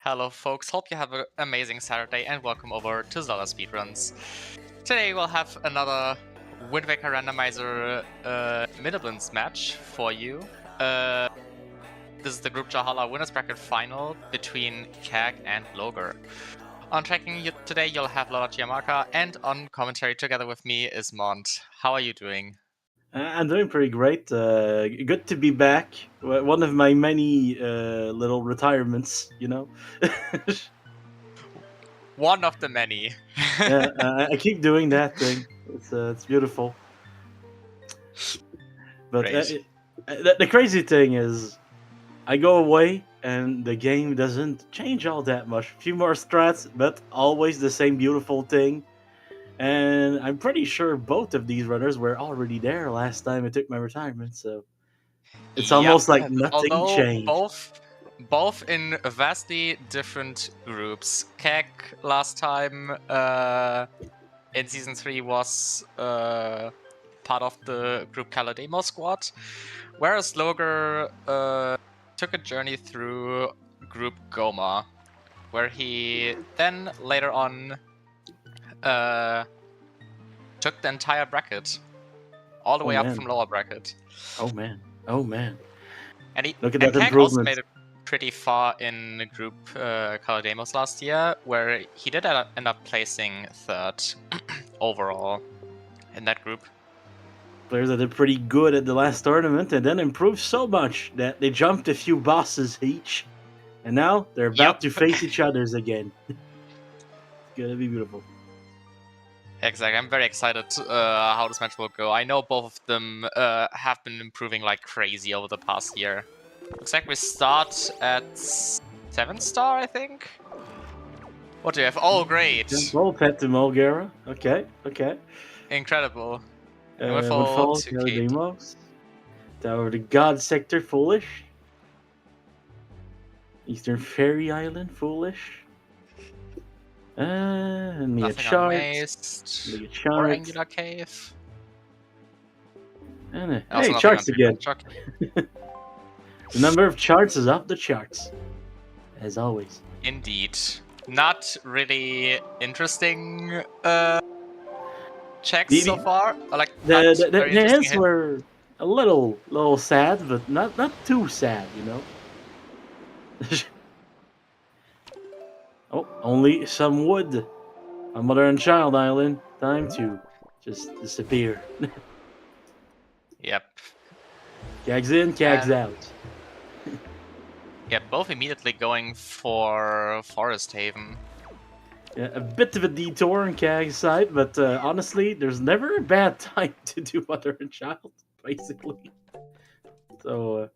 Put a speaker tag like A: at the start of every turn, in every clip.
A: Hello folks, hope you have an amazing Saturday and welcome over to ZeldaSpeedRuns. Today we'll have another Wind Waker Randomizer Miniblins match for you. This is the Group Jalhalla Winners Bracket Final between Kag and Logar. On tracking you today you'll have Lola Chiamaka, and on commentary together with me is Mont. How are you doing?
B: I'm doing pretty great. Good to be back. One of my many little retirements, you know.
A: One of the many.
B: I keep doing that thing. It's beautiful. But the crazy thing is, I go away and the game doesn't change all that much. A few more strats, but always the same beautiful thing. And I'm pretty sure both of these runners were already there last time I took my retirement, so it's almost like nothing
A: Although
B: changed.
A: both in vastly different groups. Keg last time in Season 3 was part of the group Calademo squad, whereas Logar took a journey through group Goma, where he then later on took the entire bracket, all the way up from lower bracket.
B: Oh man.
A: And he,
B: look at that
A: Keg also
B: improvement.
A: made it pretty far in group Calademos last year, where he did end up placing third overall in that group.
B: Players that did pretty good at the last tournament and then improved so much that they jumped a few bosses each, and now they're about to face each other's again. It's gonna be beautiful.
A: Exactly, I'm very excited how this match will go. I know both of them have been improving like crazy over the past year. Looks like we start at 7-star, I think. What do you have? Oh, great!
B: Well, pet to Mulgara. Okay.
A: Incredible.
B: Woodfall, Calademos. Tower of the God Sector, foolish. Eastern Fairy Island, foolish. And me a chart.
A: Or Angular Cave.
B: And hey, charts again. The number of charts is off the charts, as always.
A: Indeed. Not really interesting checks so far. Like
B: the hints were a little sad, but not too sad, you know. Oh, only some wood. On Mother and Child Island. Time to just disappear.
A: Yep.
B: Cags in, cags out.
A: Yeah, both immediately going for Forest Haven.
B: Yeah, a bit of a detour on Kag's side, but honestly, there's never a bad time to do Mother and Child, basically. So,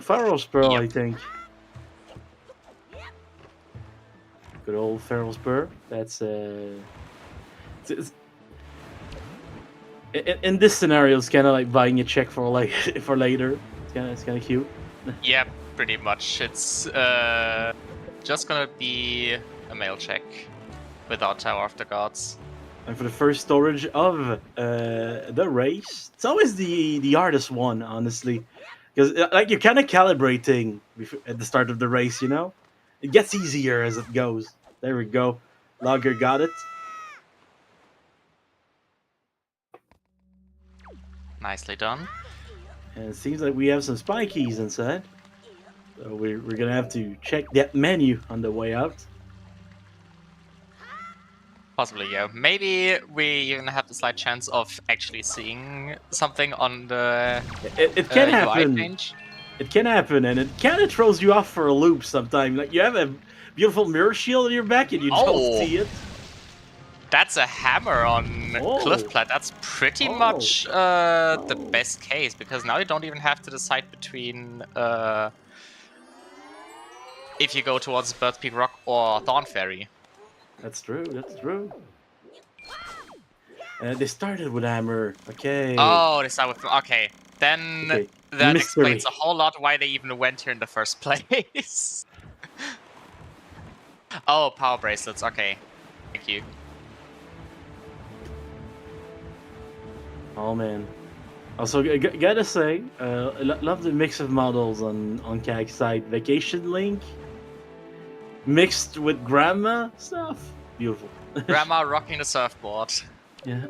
B: Pharaoh's Pearl, I think. Good old Pharaoh's Pearl. That's in this scenario, it's kind of like buying a check for later. It's kind of cute.
A: Yeah, pretty much. It's just gonna be a mail check without Tower of the Gods.
B: And for the first storage of the race, it's always the hardest one, honestly, because like you're kind of calibrating at the start of the race, you know. It gets easier as it goes. There we go. Logger got it.
A: Nicely done.
B: And it seems like we have some spy keys inside. So we're gonna have to check that menu on the way out.
A: Possibly, yeah. Maybe we even have the slight chance of actually seeing something on the
B: it can happen.
A: UI change.
B: It can happen, and it kind of throws you off for a loop sometimes. Like, you have a beautiful mirror shield on your back, and you don't see it.
A: That's a hammer on Cliffplat. That's pretty much the best case, because now you don't even have to decide between if you go towards Birth Peak Rock or Thorn Fairy.
B: That's true. That's true. They started with hammer. Okay.
A: Oh, they start with... Okay. Then
B: Okay.
A: that explains
B: Mystery.
A: a whole lot why they even went here in the first place. Oh, power bracelets. Okay. Thank you.
B: Oh man. Also, gotta say, love the mix of models on CAG's side. Vacation Link mixed with grandma stuff. Beautiful.
A: Grandma rocking the surfboard.
B: Yeah.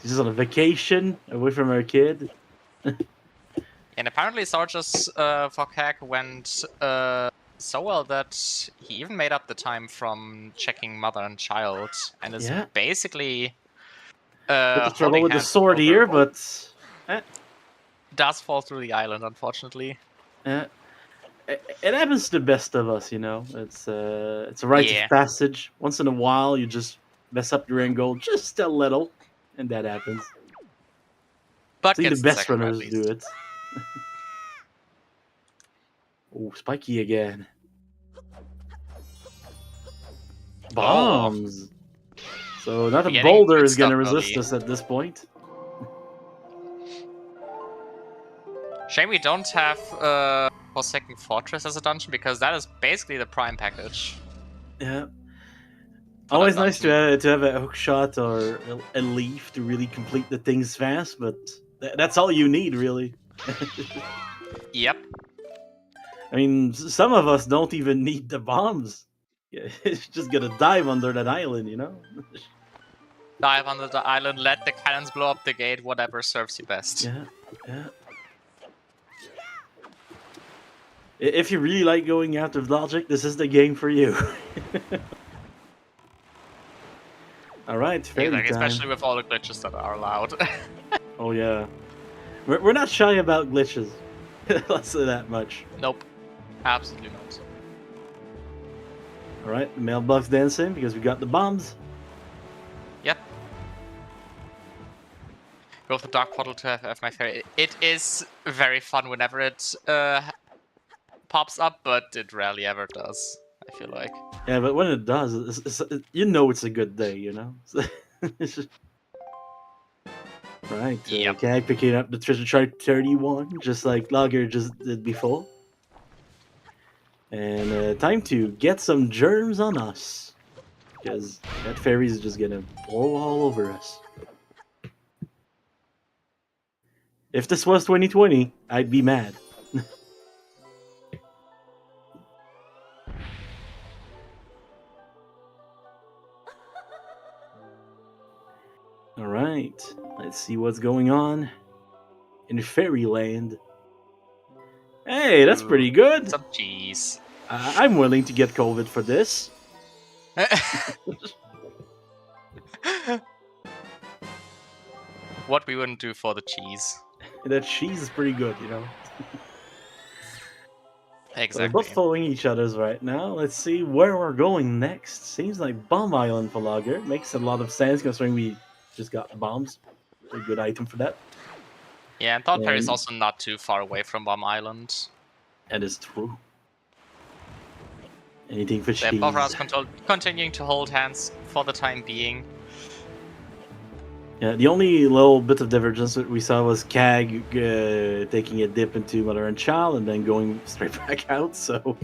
B: She's on a vacation away from her kid.
A: And apparently Sarge's for CAG went so well that he even made up the time from checking mother and child, and is
B: Yeah.
A: basically
B: Bit of trouble
A: holding
B: with the
A: hands
B: sword
A: over...
B: here, but
A: does fall through the island, unfortunately.
B: it happens to the best of us, you know. It's a rite
A: Yeah.
B: of passage. Once in a while, you just mess up your end goal just a little, and that happens.
A: But
B: See, the
A: gets the
B: best
A: second at
B: runners do
A: least.
B: it. Oh, spiky again. Bombs. So not a
A: Getting
B: boulder
A: good
B: is gonna
A: stuff
B: resist
A: early.
B: us at this point.
A: Shame we don't have Forsaken Fortress as a dungeon, because that is basically the prime package.
B: Yeah.
A: For
B: Always
A: that
B: nice
A: dungeon.
B: to have a hook shot or a leaf to really complete the things fast, but that's all you need, really.
A: Yep.
B: I mean, some of us don't even need the bombs. Yeah, it's just gonna dive under that island, you know?
A: Dive under the island, let the cannons blow up the gate, whatever serves you best.
B: Yeah, yeah. If you really like going out of logic, this is the game for you. All right, fairy
A: Exactly,
B: time.
A: especially with all the glitches that are allowed.
B: Oh yeah, we're not shy about glitches. Let's say that much.
A: Nope. Absolutely not.
B: All right, the mailbox dancing because we got the bombs.
A: Yep. Go with the dark portal to have my fairy. It is very fun whenever it pops up, but it rarely ever does, I feel like.
B: Yeah, but when it does, you know it's a good day, you know. It's just... Right,
A: Yep.
B: okay, picking up the treasure chart 31, just like Logger just did before. And time to get some germs on us. Because that fairy is just gonna blow all over us. If this was 2020, I'd be mad. Alright, let's see what's going on in Fairyland. Hey, that's pretty good.
A: Some cheese.
B: I'm willing to get COVID for this.
A: What we wouldn't do for the cheese.
B: That cheese is pretty good, you know.
A: Exactly.
B: We're both following each other's right now. Let's see where we're going next. Seems like Bomb Island for Logger. Makes a lot of sense considering we just got bombs. A good item for that.
A: Yeah, and Thought Perry is
B: And-
A: also not too far away from Bomb Island.
B: That is true. Anything for
A: They're
B: cheese.
A: both of us continuing to hold hands for the time being.
B: Yeah, the only little bit of divergence that we saw was Cag taking a dip into Mother and Child and then going straight back out, so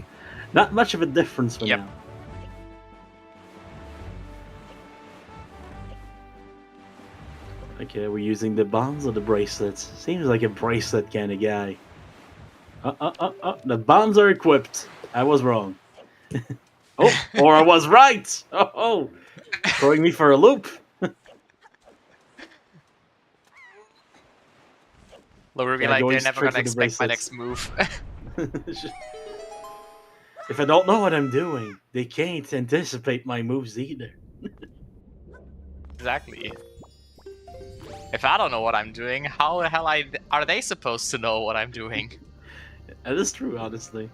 B: not much of a difference for
A: Yep.
B: now. Okay, we're using the bombs or the bracelets? Seems like a bracelet kind of guy. The bombs are equipped. I was wrong. Oh, or I was right! Oh, throwing me for a loop.
A: They'll be
B: Yeah,
A: like,
B: going
A: they're never
B: straight
A: gonna
B: for the
A: expect my
B: bracelets.
A: next move.
B: If I don't know what I'm doing, they can't anticipate my moves either.
A: Exactly. If I don't know what I'm doing, how the hell are they supposed to know what I'm doing?
B: That is true, honestly.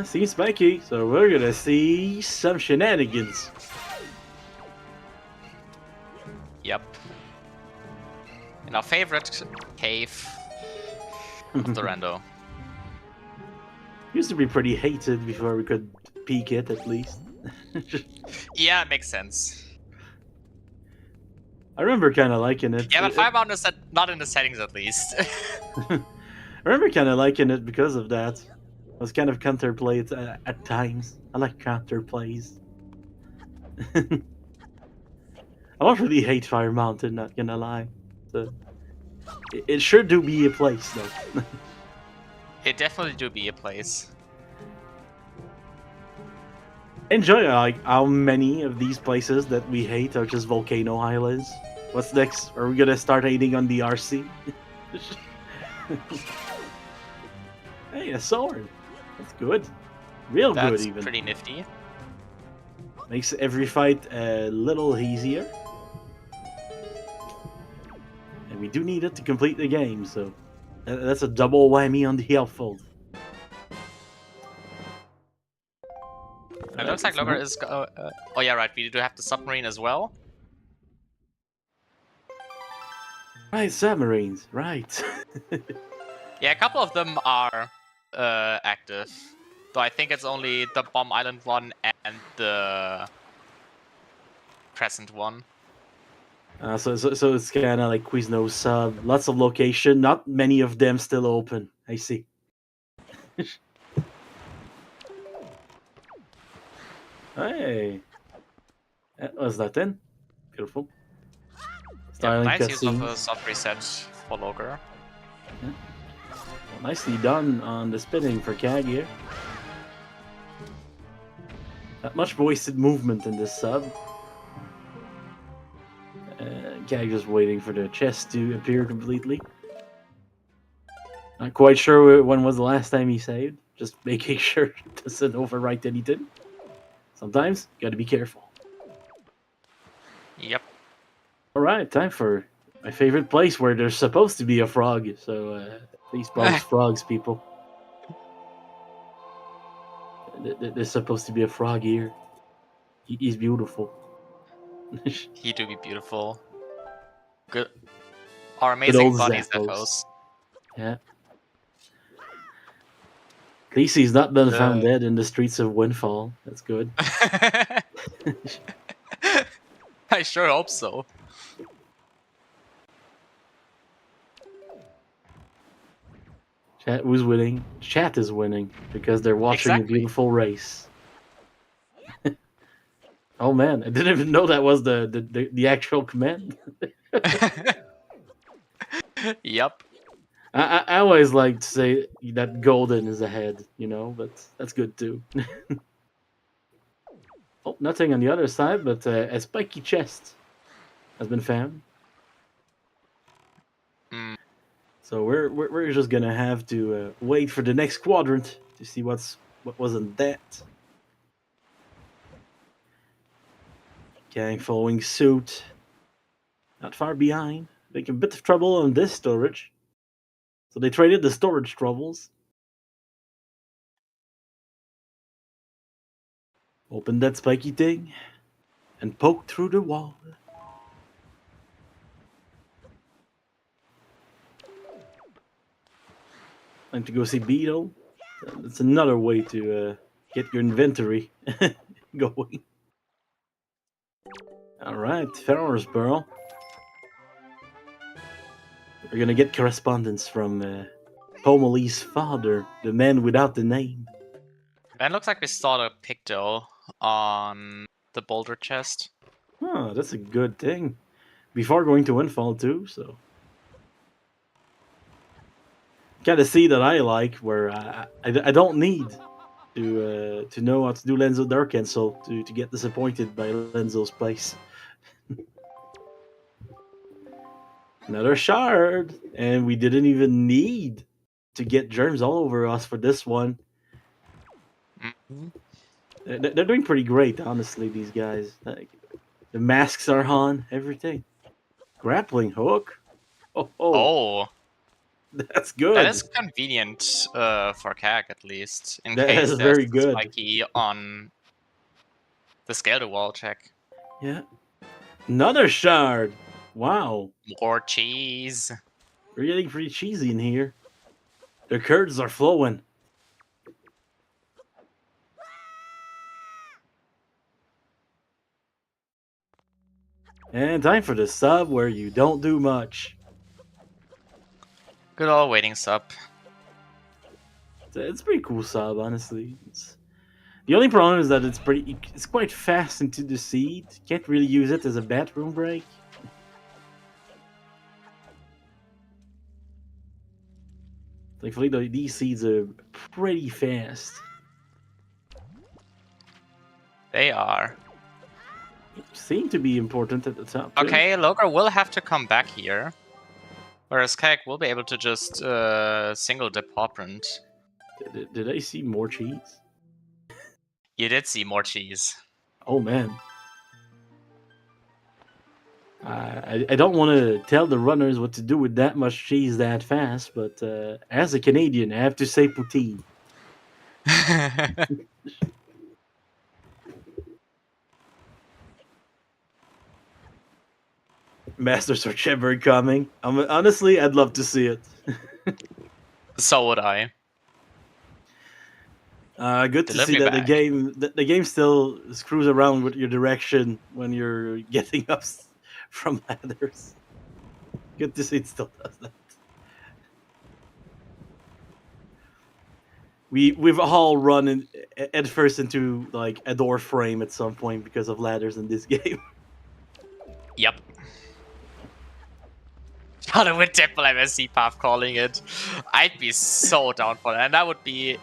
B: Seems spiky, so we're gonna see some shenanigans.
A: Yep. In our favorite cave of the rando.
B: Used to be pretty hated before we could peek it, at least.
A: Yeah, it makes sense.
B: I remember kind of liking it.
A: Yeah, but Firebound is not in the settings at least.
B: I remember kind of liking it because of that. I was kind of counterplayed at times. I like counterplays. I don't really hate Fire Mountain, not gonna lie. So, it sure do be a place, though.
A: It definitely do be a place.
B: Enjoy like how many of these places that we hate are just volcano islands. What's next? Are we gonna start hating on the RC? Hey, a sword. That's good. Real
A: That's
B: good, even.
A: pretty nifty.
B: Makes every fight a little easier. And we do need it to complete the game, so that's a double whammy on the health fold.
A: It looks like Logger is. Oh yeah, right. We do have the submarine as well.
B: Right, submarines. Right.
A: Yeah, a couple of them are active. Though I think it's only the Bomb Island one and the Crescent one.
B: So it's kind of like Quiznos sub. Lots of location. Not many of them still open. I see. Hey. Was that then? Beautiful.
A: Yeah,
B: Styling
A: nice use of a
B: cutscenes.
A: soft reset for Logger.
B: Yeah. Well, nicely done on the spinning for Kag here. Not much wasted movement in this sub. Kag just waiting for the chest to appear completely. Not quite sure when was the last time he saved. Just making sure it doesn't overwrite anything. Sometimes, gotta be careful.
A: Yep.
B: Alright, time for my favorite place where there's supposed to be a frog. So, please both frogs, people. There's supposed to be a frog here. He's beautiful.
A: He do be beautiful. Good. Our
B: Good
A: amazing
B: old
A: bodies,
B: Zappos.
A: Zappos.
B: Yeah. At least he's not been found dead in the streets of Windfall. That's good.
A: I sure hope so.
B: Chat, who's winning? Chat is winning because they're watching a
A: Exactly.
B: beautiful race. Oh man, I didn't even know that was the actual command.
A: Yep.
B: I always like to say that golden is ahead, but that's good too. Oh, nothing on the other side, but a spiky chest has been found.
A: Mm.
B: So we're just gonna have to wait for the next quadrant to see what wasn't that. Gang following suit. Not far behind. Making a bit of trouble on this storage. So they traded the storage troubles. Opened that spiky thing and poked through the wall. Time to go see Beetle. That's another way to get your inventory going. Alright, Farrer's Burrow. We're gonna get correspondence from Pomali's father, the man without the name.
A: And it looks like we saw the picto on the boulder chest.
B: Oh, that's a good thing. Before going to Windfall too, so kind of see that I like where I don't need to know how to do Lenzo Dark Cancel to get disappointed by Lenzo's place. Another shard, and we didn't even need to get germs all over us for this one.
A: Mm-hmm.
B: They're doing pretty great, honestly. These guys, like, the masks are on, everything. Grappling hook.
A: Oh,
B: That's good.
A: that is convenient for Kag at least, in
B: That
A: case
B: is
A: there's
B: very
A: a
B: good.
A: spiky on the scale to wall check.
B: Yeah. Another shard. Wow.
A: More cheese.
B: We're getting pretty cheesy in here. The curds are flowing. And time for the sub where you don't do much.
A: Good old waiting sub.
B: It's a pretty cool sub, honestly. The only problem is that it's quite fast into the seed. Can't really use it as a bathroom break. Thankfully, these seeds are pretty fast.
A: They are.
B: Seem to be important at the top, too.
A: Okay, Logar will have to come back here. Whereas Kayak will be able to just single dip Hawprint.
B: Did I see more cheese?
A: You did see more cheese.
B: Oh, man. I don't want to tell the runners what to do with that much cheese that fast, but as a Canadian, I have to say poutine. Master Search ever coming. Honestly, I'd love to see it.
A: So would I.
B: Good to
A: Delivery
B: see that
A: bag.
B: the game still screws around with your direction when you're getting up from ladders. Good to see it still does that. We've all run at first into like a door frame at some point because of ladders in this game.
A: Yep. On a Temple MSC path calling it. I'd be so down for that. And that would be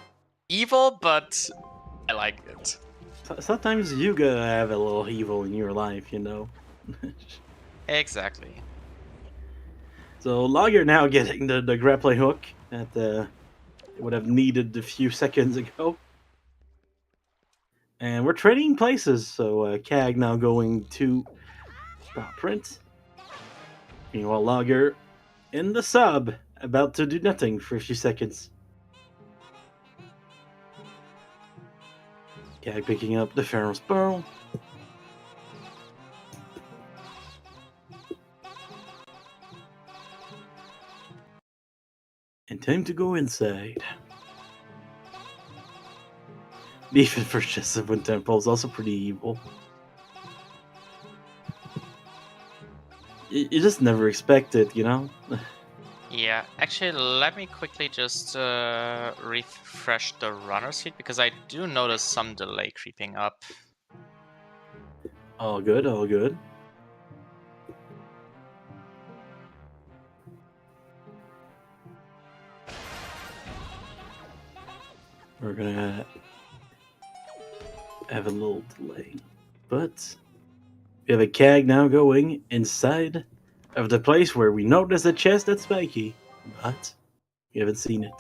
A: evil, but I like it.
B: Sometimes you gotta have a little evil in your life, you know.
A: Exactly.
B: So Logger now getting the grappling hook that would have needed a few seconds ago. And we're trading places, so Cag now going to print. Meanwhile, Logger in the sub, about to do nothing for a few seconds. Cag picking up the Pharaoh's Pearl. And time to go inside. Even for just a Wind Temple is also pretty evil. You just never expect it, you know?
A: Yeah, actually, let me quickly just refresh the runner's feed because I do notice some delay creeping up.
B: All good, all good. We're gonna have a little delay. But we have a Cag now going inside of the place where we know there's a chest that's spiky, but we haven't seen it.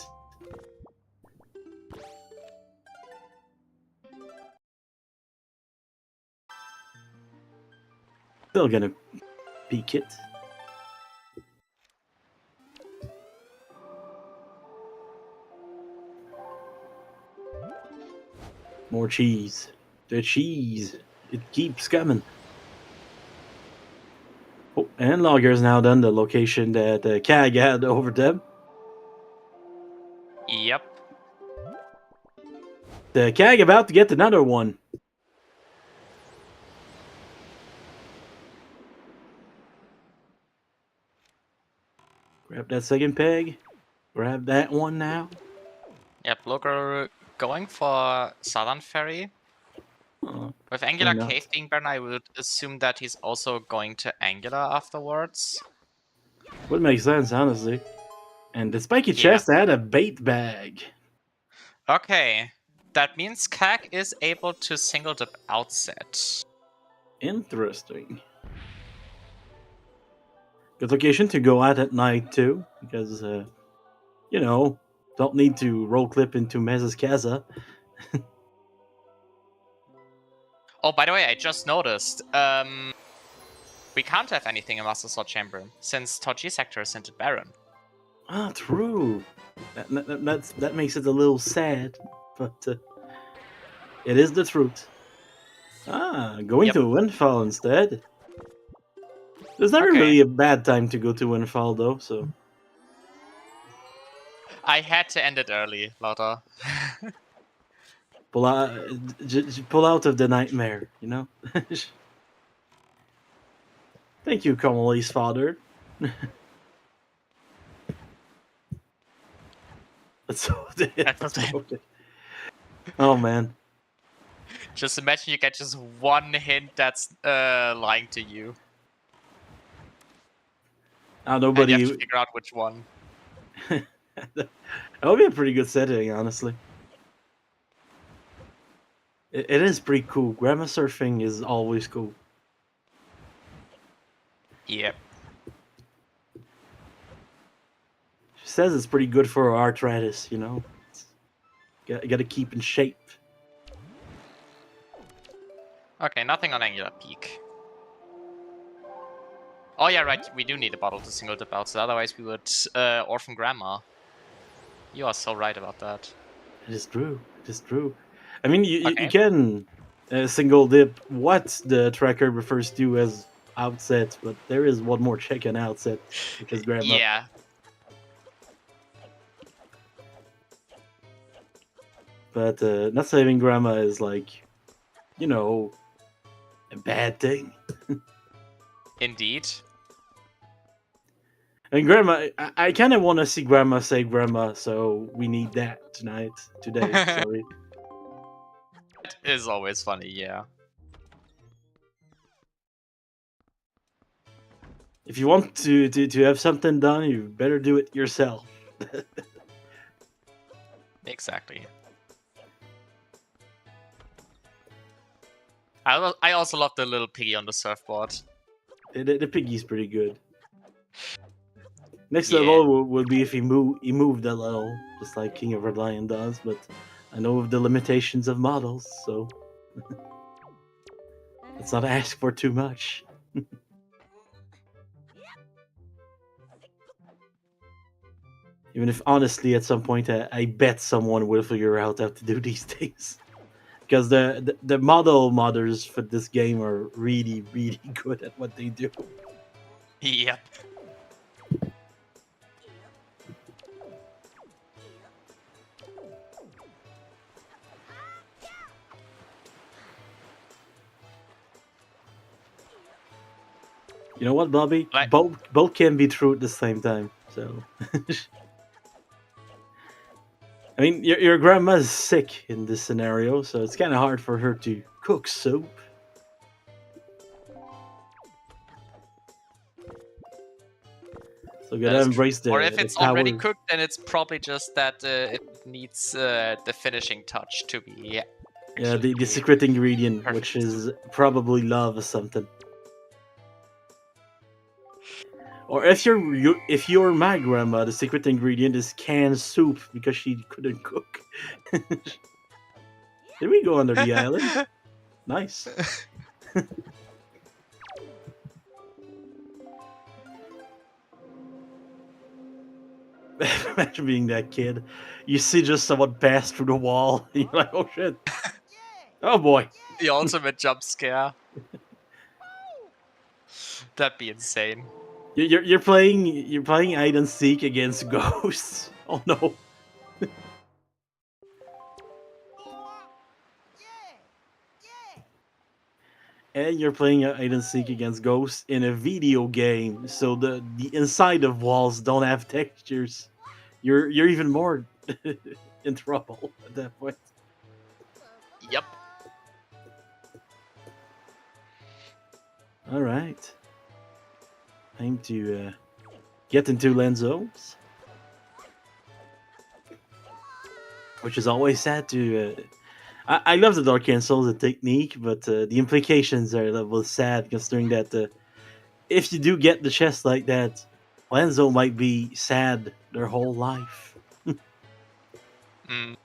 B: Still gonna peek it. More cheese. The cheese. It keeps coming. Oh, and Logger's now done the location that Cag had over them.
A: Yep.
B: The Cag about to get another one. Grab that second peg. Grab that one now.
A: Yep, Logar going for Southern Ferry. With Angular
B: not?
A: Cave being burned, I would assume that he's also going to Angular afterwards.
B: Would make sense, honestly. And the spiky
A: Yeah.
B: chest had a bait bag.
A: Okay, that means Kag is able to single dip outset.
B: Interesting. Good location to go at night too, because you know, don't need to roll clip into Mez's Kaza.
A: Oh, by the way, I just noticed. We can't have anything in Master Sword Chamber since Toji Sector is into Baron.
B: Ah, true. That makes it a little sad, but it is the truth. Ah, going to Windfall instead. There's never really a bad time to go to Windfall, though, so...
A: I had to end it early, Lotta.
B: pull out of the nightmare, you know? Thank you, Kamali's father. Let's hold it. Let's hold it. Oh man.
A: Just imagine you get just one hint that's lying to you. And you have
B: Nobody.
A: to figure out which one.
B: That would be a pretty good setting, honestly. It is pretty cool. Grandma surfing is always cool.
A: Yep.
B: She says it's pretty good for arthritis, you know? Gotta keep in shape.
A: Okay, nothing on Angular Peak. Oh yeah, right, we do need a bottle to single dip out, so otherwise we would orphan grandma. You are so right about that.
B: It is true. It is true. I mean, you
A: Okay.
B: can single dip what the tracker refers to as outset, but there is one more check on outset, which is grandma.
A: Yeah.
B: But not saving grandma is like, you know, a bad thing.
A: Indeed.
B: And grandma, I kind of want to see grandma save grandma, so we need that today. Sorry.
A: It is always funny, yeah.
B: If you want to have something done, you better do it yourself.
A: Exactly. I also love the little piggy on the surfboard.
B: The piggy's pretty good. Next
A: Yeah.
B: level would be if he moved a little, just like King of Red Lion does, but I know of the limitations of models, so let's not ask for too much. Even if, honestly, at some point, I bet someone will figure out how to do these things. Because the model modders for this game are really, really good at what they do.
A: Yep.
B: You know what, Bobby?
A: Like-
B: Both can be true at the same time. So, I mean, your grandma's sick in this scenario, so it's kind of hard for her to cook soup. So gotta embrace the.
A: Or if it's
B: power.
A: already cooked, then it's probably just that it needs the finishing touch to be.
B: Yeah, the secret ingredient,
A: perfect.
B: which is probably love or something. Or if you're my grandma, the secret ingredient is canned soup because she couldn't cook. Did we go under the island? Nice. Imagine being that kid. You see just someone pass through the wall. And you're like, oh shit. Oh boy.
A: The ultimate jump scare. That'd be insane.
B: You're playing hide and seek against ghosts. Oh no. And you're playing hide and seek against ghosts in a video game, so the inside of walls don't have textures. You're even more in trouble at that point.
A: Yep.
B: All right. Time to get into Lenzo's, which is always sad to. I love the Dark Souls, the technique, but the implications are a little sad considering that if you do get the chest like that, Lenzo might be sad their whole life.
A: Mm.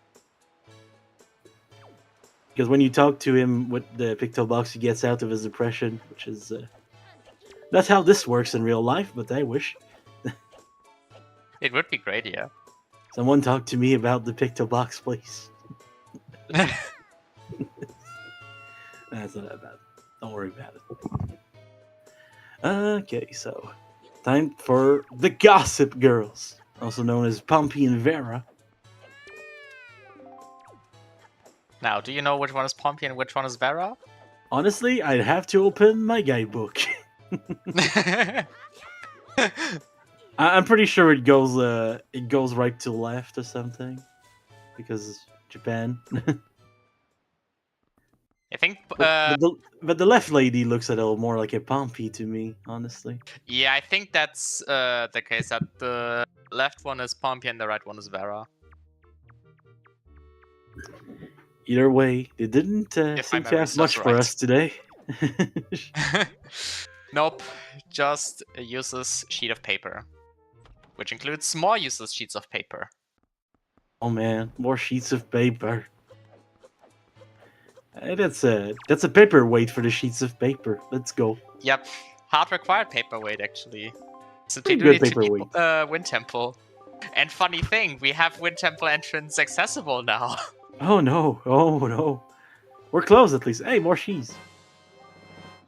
B: Because when you talk to him with the picto box, he gets out of his depression, which is not how this works in real life, but I wish.
A: It would be great, yeah.
B: Someone talk to me about the picto box, please. That's not that bad. Don't worry about it. Okay, so time for the Gossip Girls, also known as Pompey and Vera.
A: Now, do you know which one is Pompey and which one is Vera?
B: Honestly, I'd have to open my guidebook. I'm pretty sure it goes right to left or something, because Japan.
A: I think.
B: But the left lady looks a little more like a Pompey to me, honestly.
A: Yeah, I think that's the case. That the left one is Pompey and the right one is Vera.
B: Either way, they didn't
A: If my
B: seem to
A: memory
B: have
A: serves
B: much for
A: right.
B: us today.
A: Nope, just a useless sheet of paper, which includes more useless sheets of paper.
B: Oh man, more sheets of paper. That's a paperweight for the sheets of paper. Let's go.
A: Yep, hard required paperweight actually. Since we
B: Pretty
A: do
B: good
A: need to keep
B: paperweight.
A: Wind Temple. And funny thing, we have Wind Temple entrance accessible now.
B: Oh no! Oh no! We're close at least. Hey, more cheese.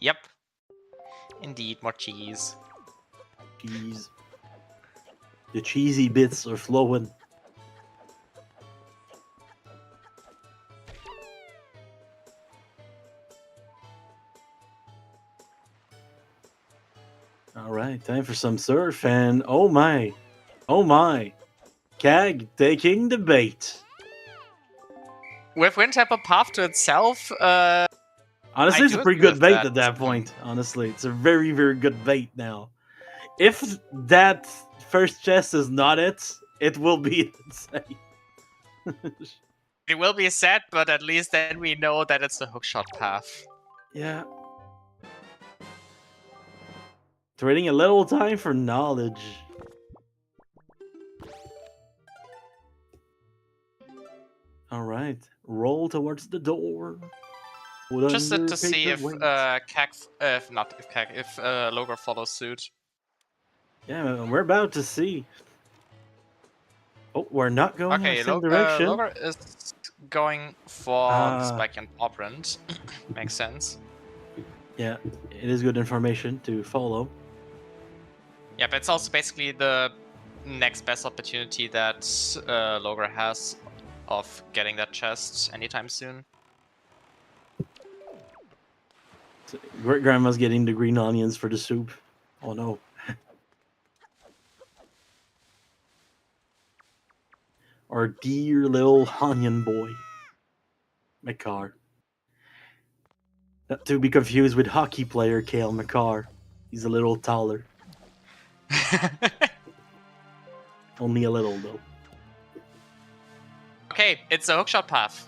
A: Yep. Indeed, more cheese.
B: Cheese. The cheesy bits are flowing. All right, time for some surf, and oh my, Cag taking the bait.
A: With Wind Temple path to itself,
B: Honestly,
A: I
B: it's a
A: do
B: pretty
A: agree
B: good
A: with
B: bait
A: that.
B: at that point. Honestly, it's a very, very good bait now. If that first chest is not it, it will be insane.
A: It will be sad, but at least then we know that it's a hookshot path.
B: Yeah. Trading a little time for knowledge. All right, roll towards the door.
A: Interested to see if Logor follows suit.
B: Yeah, we're about to see. Oh, we're not going in the
A: Okay,
B: same direction.
A: Logor is going for the Spike and Paw Print. Makes sense.
B: Yeah, it is good information to follow.
A: Yeah, but it's also basically the next best opportunity that Logor has of getting that chest anytime soon.
B: Great grandma's getting the green onions for the soup. Oh no. Our dear little onion boy. McCarr. Not to be confused with hockey player Kale McCarr. He's a little taller. Only a little though.
A: Okay, it's a hookshot path.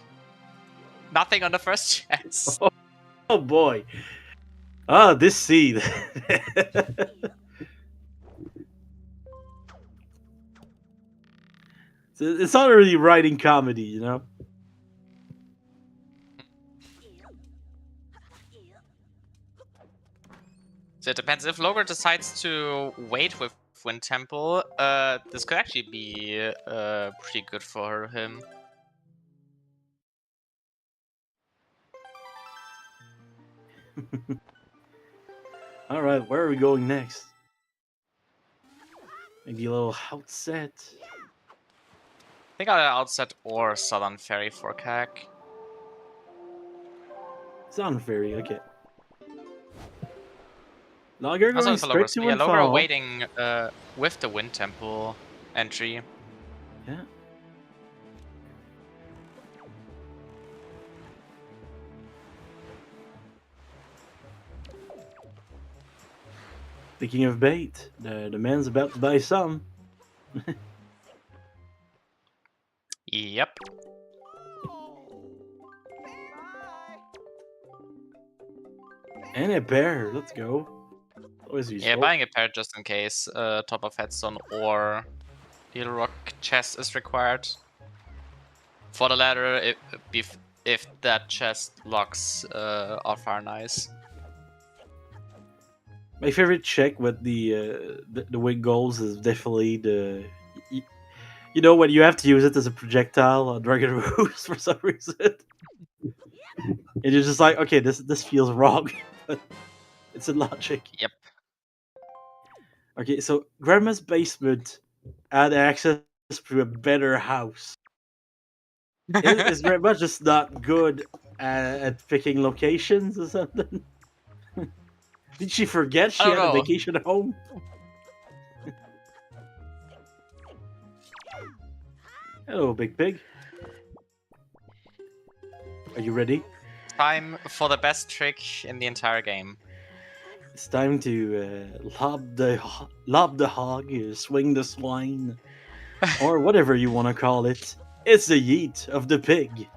A: Nothing on the first chest.
B: Oh boy. Ah, this seed. It's not really writing comedy, you know?
A: So it depends. If Logor decides to wait with Wind Temple, this could actually be pretty good for him.
B: Alright, where are we going next? Maybe a little outset.
A: I think I'll outset or Southern Ferry for Kak.
B: Sound fairy, okay. Logger
A: Also
B: going
A: for
B: straight
A: Logor.
B: to
A: Yeah, Logor
B: Windfall.
A: waiting with the Wind Temple entry.
B: Yeah. Speaking of bait, the man's about to buy some.
A: Yep.
B: And a bear, let's go. Always useful.
A: Yeah, buying a pair just in case top of headstone or Needle Rock chest is required. For the latter, if that chest locks are far nice.
B: My favorite check with the wing goals is definitely the you know when you have to use it as a projectile on Dragon Roost for some reason. And you're just like, okay, this feels wrong. But it's a logic.
A: Yep.
B: Okay, so Grandma's basement had access to a better house. Is Grandma just not good at picking locations or something? Did she forget
A: I
B: she
A: don't
B: had a
A: know.
B: vacation at home? Hello, Big Pig. Are you ready?
A: Time for the best trick in the entire game.
B: It's time to lob the hog, swing the swine, or whatever you want to call it. It's the yeet of the pig.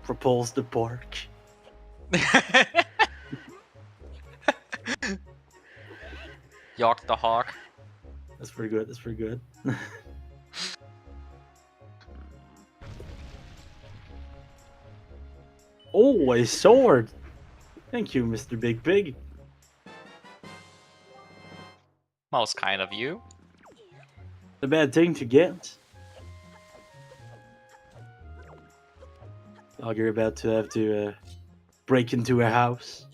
B: Propose the pork.
A: York the hawk.
B: That's pretty good. That's pretty good. Oh, a sword! Thank you, Mr. Big Pig.
A: Most kind of you.
B: A bad thing to get. Oh, you're about to have to break into a house.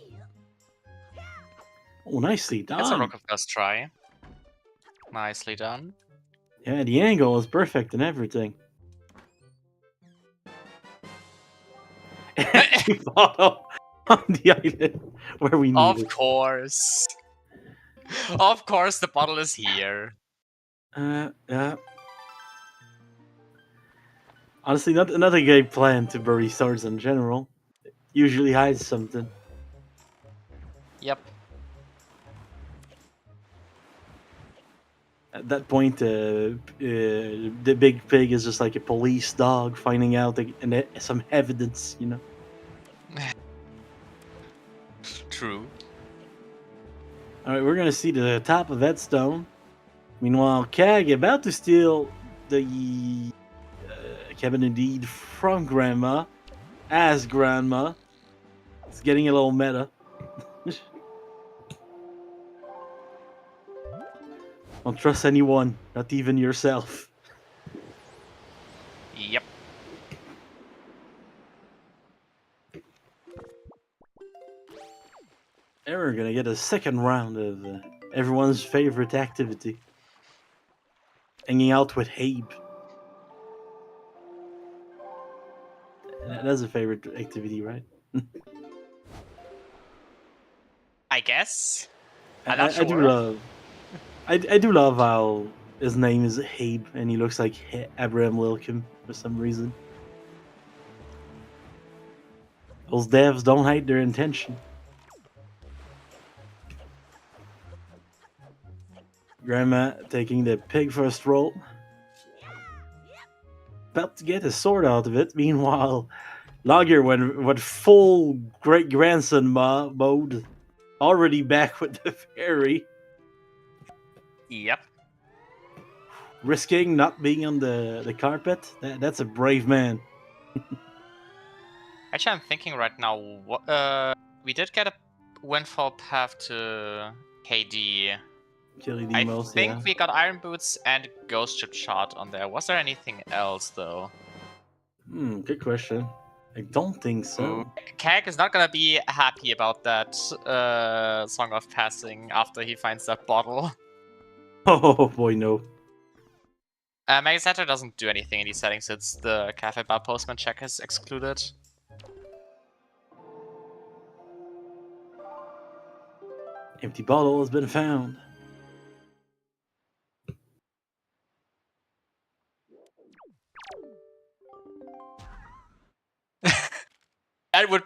B: Oh, nicely
A: It's a
B: done.
A: rook of first try. Nicely done.
B: Yeah, the angle is perfect and everything. Empty bottle on the island where we need
A: Of
B: it.
A: course. Of course, the bottle is here.
B: Yeah. Honestly, not another great plan to bury swords in general. Usually hides something.
A: Yep.
B: At that point, the big pig is just like a police dog finding out some evidence, you know.
A: True.
B: All right, we're gonna see the top of that stone. Meanwhile, Kag about to steal the cabinet deed from Grandma, as Grandma. It's getting a little meta. Don't trust anyone, not even yourself.
A: Yep.
B: And we're gonna get a second round of everyone's favorite activity. Hanging out with Habe. That's a favorite activity, right?
A: I guess. I'm not
B: I do
A: sure.
B: love. I do love how his name is Habe and he looks like Abraham Lincoln for some reason. Those devs don't hide their intention. Grandma taking the pig first roll. About to get a sword out of it. Meanwhile, Logger went full great grandson mode. Already back with the fairy.
A: Yep.
B: Risking not being on the carpet. That's a brave man.
A: Actually, I'm thinking right now. We did get a windfall path to KD.
B: Killing the
A: I
B: most,
A: think
B: yeah.
A: we got Iron Boots and Ghost Ship Shot on there. Was there anything else though?
B: Good question. I don't think so.
A: Kag is not gonna be happy about that Song of Passing after he finds that bottle.
B: Oh boy, no.
A: Megasator doesn't do anything in these settings. It's the cafe bar postman check is excluded.
B: Empty bottle has been found.
A: That would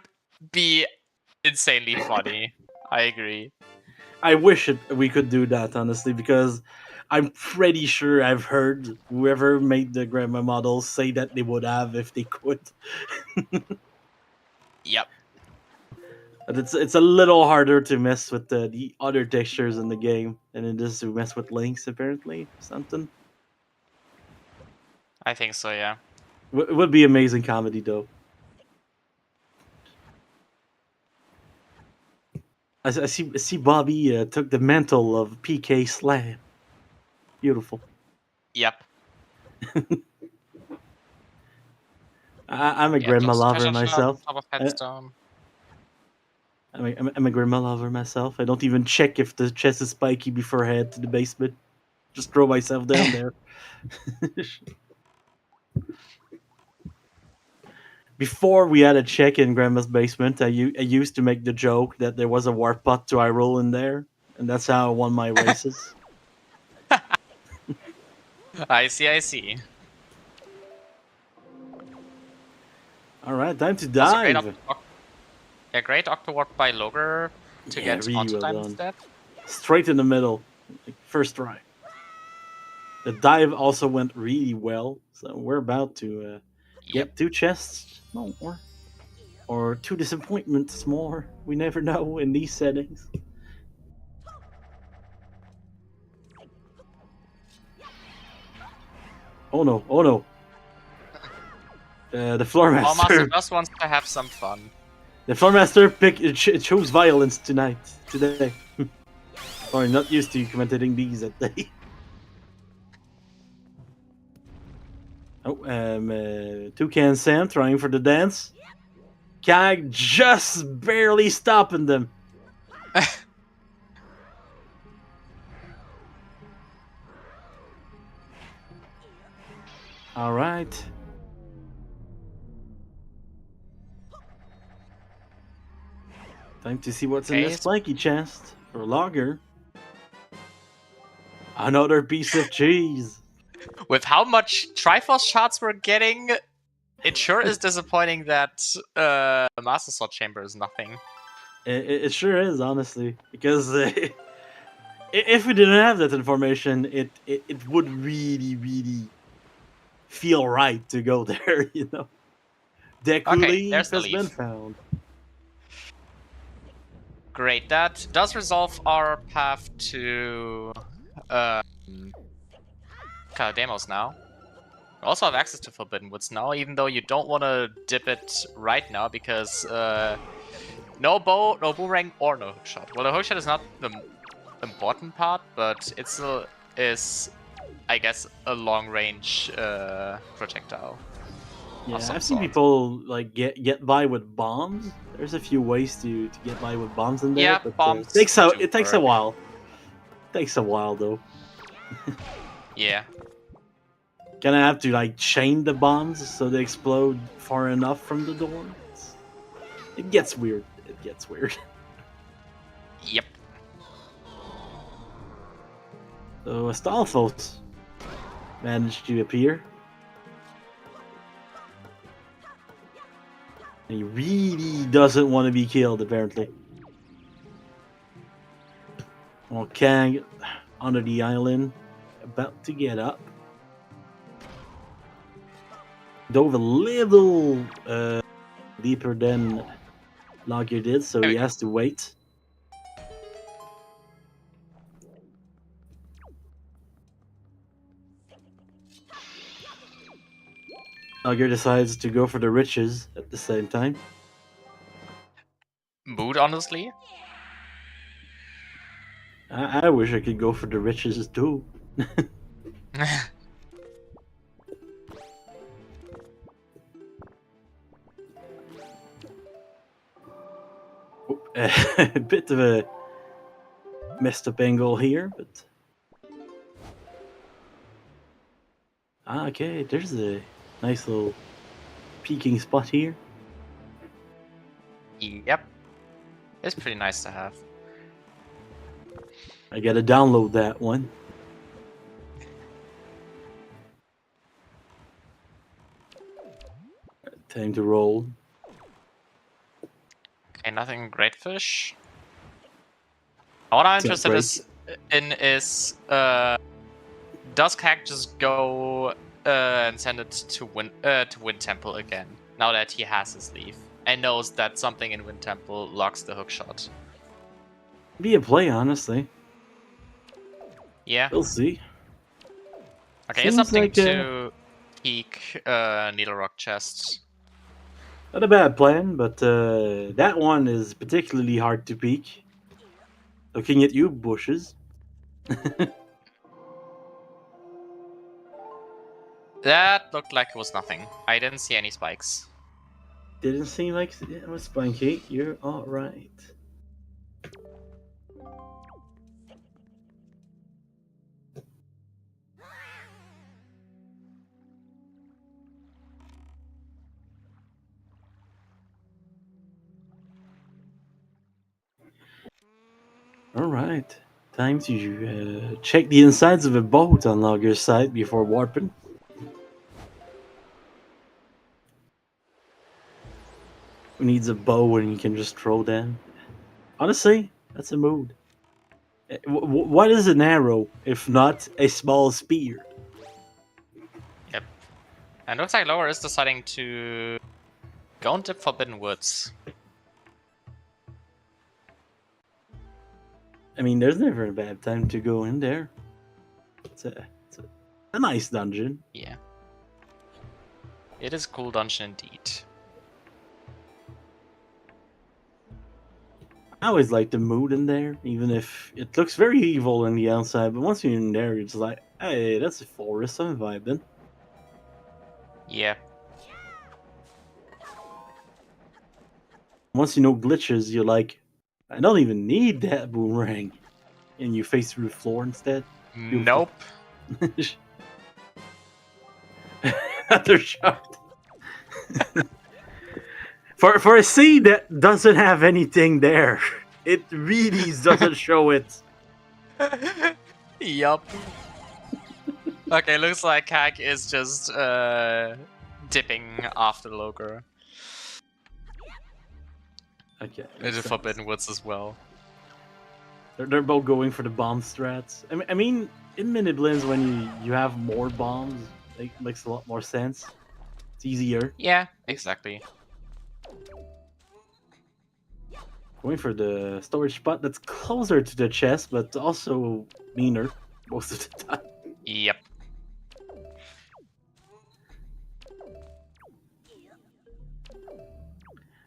A: be insanely funny. I agree.
B: I wish we could do that, honestly, because I'm pretty sure I've heard whoever made the grandma models say that they would have if they could.
A: Yep.
B: But it's a little harder to mess with the other textures in the game than it is to mess with links, apparently. Something.
A: I think so, yeah.
B: It would be amazing comedy, though. I see Bobby took the mantle of PK Slam. Beautiful.
A: Yep.
B: I'm a
A: Yeah,
B: grandma
A: just
B: lover
A: treasure shop,
B: myself.
A: top of
B: I,
A: headstone.
B: I'm a grandma lover myself. I don't even check if the chest is spiky before I head to the basement. Just throw myself down there. Before we had a check in Grandma's basement, I used to make the joke that there was a warp pot to Hyrule in there, and that's how I won my races.
A: I see, I see.
B: All right, time to
A: Also, great,
B: dive.
A: great Octowarp by Logger to
B: Yeah,
A: get
B: really
A: onto
B: well
A: Diamond
B: done.
A: Step.
B: Straight in the middle, like, first try. The dive also went really well, so we're about to
A: Yep.
B: get 2 chests more, or 2 disappointments more. We never know in these settings. Oh no! Oh no! The floor
A: Our master
B: master.
A: just wants to have some fun.
B: The floor master chose violence today. Sorry, not used to commentating these that day. Oh, Toucan Sam trying for the dance. Kag just barely stopping them. All right. Time to see what's in
A: Okay,
B: this flanky chest for Logger. Another piece of cheese.
A: with how much Triforce shots we're getting, it sure is disappointing that Master Sword Chamber is nothing.
B: It sure is, honestly, because if we didn't have that information, it would really feel right to go there. You know, Deku
A: Okay,
B: leaf
A: there's the
B: has been
A: leaf.
B: found.
A: Great, that does resolve our path to Calademos now. We also have access to Forbidden Woods now, even though you don't want to dip it right now because no bow, no boomerang, or no hookshot. Well, the hookshot is not the important part, but it still is, I guess, a long-range projectile.
B: Yeah,
A: Of some
B: I've seen
A: sort.
B: people like get by with bombs. There's a few ways to get by with bombs in there,
A: Yeah,
B: but
A: bombs do
B: it takes a
A: work.
B: while. Takes a while though.
A: Yeah.
B: Gonna have to like chain the bombs so they explode far enough from the door. It gets weird. It gets weird.
A: Yep.
B: So Astolfos managed to appear. And he really doesn't want to be killed, apparently. Well, Kang under the island, about to get up. Dove a little deeper than Logger did, so
A: There
B: he
A: we go.
B: has to wait. Logger decides to go for the riches at the same time.
A: Mood, honestly.
B: I wish I could go for the riches too. A bit of a messed up angle here, but okay, there's a nice little peeking spot here.
A: Yep. It's pretty nice to have.
B: I gotta download that one. Time to roll.
A: Okay, nothing great fish. What I'm interested in is does Kak just go and send it to Wind Temple again now that he has his leaf and knows that something in Wind Temple locks the hookshot?
B: Be a play, honestly.
A: Yeah.
B: We'll see.
A: Okay, it's
B: Seems
A: something
B: like
A: to peek Needle Rock chest.
B: not a bad plan, but that one is particularly hard to peek. Looking at you, bushes.
A: That looked like it was nothing. I didn't see any spikes.
B: Didn't seem like it was spunky. You're all right. All right. Time to check the insides of a boat on Logger's side before warping. Who needs a bow when you can just throw them? Honestly, that's a mood. What is an arrow if not a small spear?
A: Yep. And looks like Lower is deciding to go into Forbidden Woods.
B: I mean, there's never a bad time to go in there. It's a nice dungeon.
A: Yeah. It is a cool dungeon indeed.
B: I always like the mood in there, even if it looks very evil on the outside. But once you're in there, it's like, hey, that's a forest. I'm vibing.
A: Yeah.
B: Once you know glitches, you're like, I don't even need that boomerang. And you face through the floor instead.
A: Nope.
B: Another shot. For a sea that doesn't have anything there, it really doesn't show it.
A: Yup. Okay, looks like Kag is just dipping after Loger.
B: Okay.
A: Into Forbidden Woods as well.
B: They're both going for the bomb strats. I mean, in Miniblins, when you have more bombs, it makes a lot more sense. It's easier.
A: Yeah, exactly.
B: Going for the storage spot that's closer to the chest, but also meaner most of the time.
A: Yep.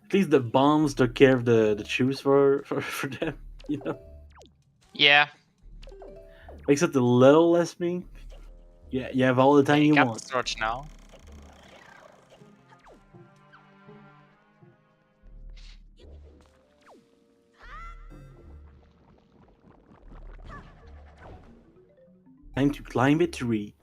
B: At least the bombs took care of the shoes for them, you know?
A: Yeah.
B: Makes it a little less mean. Yeah, you have all the time you
A: got
B: want.
A: the storage now.
B: Time to climb a tree.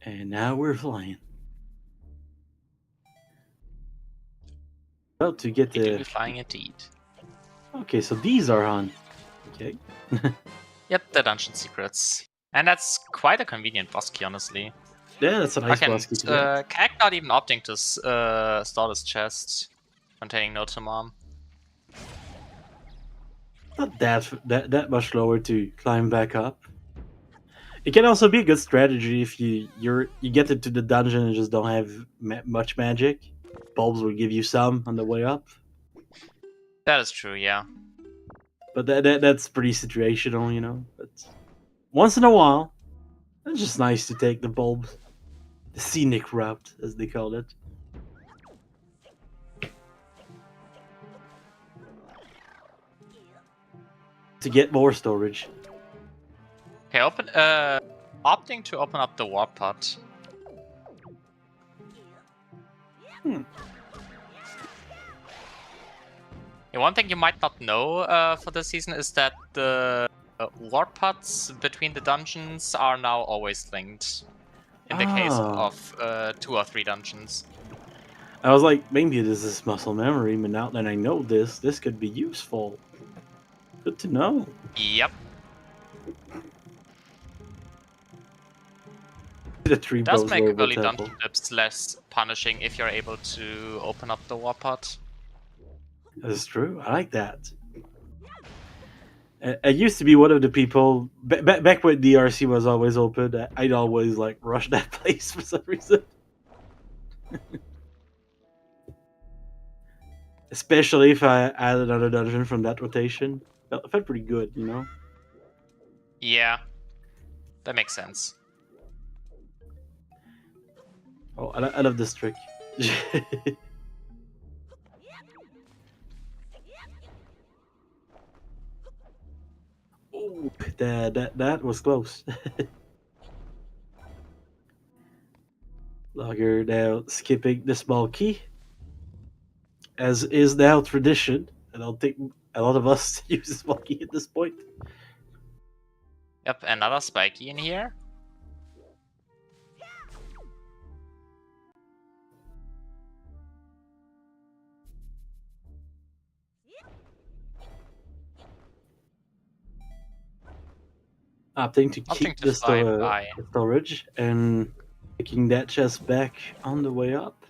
B: And now we're flying. Well, to get
A: We do
B: the...
A: be flying indeed.
B: Okay, so these are on. Okay.
A: Yep, the dungeon secrets. And that's quite a convenient boss key, honestly.
B: Yeah, that's a nice boss key to get.
A: Kag not even opting to store this chest containing no Mom.
B: Not that much lower to climb back up. It can also be a good strategy if you get into the dungeon and just don't have much magic. Bulbs will give you some on the way up.
A: That is true, yeah.
B: But that's pretty situational, you know. But once in a while, it's just nice to take the bulbs, the scenic route, as they call it. To get more storage.
A: Okay, opting to open up the warp pod. Yeah, one thing you might not know for this season is that the warp pods between the dungeons are now always linked. In the case of 2 or 3 dungeons.
B: I was like, maybe this is muscle memory, but now that I know this could be useful. Good to know.
A: Yep.
B: The tree
A: It does
B: bros
A: make
B: over
A: early
B: temple.
A: dungeon dips less punishing if you're able to open up the warp pod.
B: That's true. I like that. I used to be one of the people back when DRC was always open. I'd always like rush that place for some reason. Especially if I add another dungeon from that rotation. It felt pretty good, you know?
A: Yeah. That makes sense.
B: Oh, I love this trick. Oh, that was close. Logger now skipping the small key, as is now tradition I don't think a lot of us use Spiky at this point.
A: Yep, another spiky in here.
B: Opting to
A: Opting
B: keep
A: to fly by.
B: the storage and picking that chest back on the way up.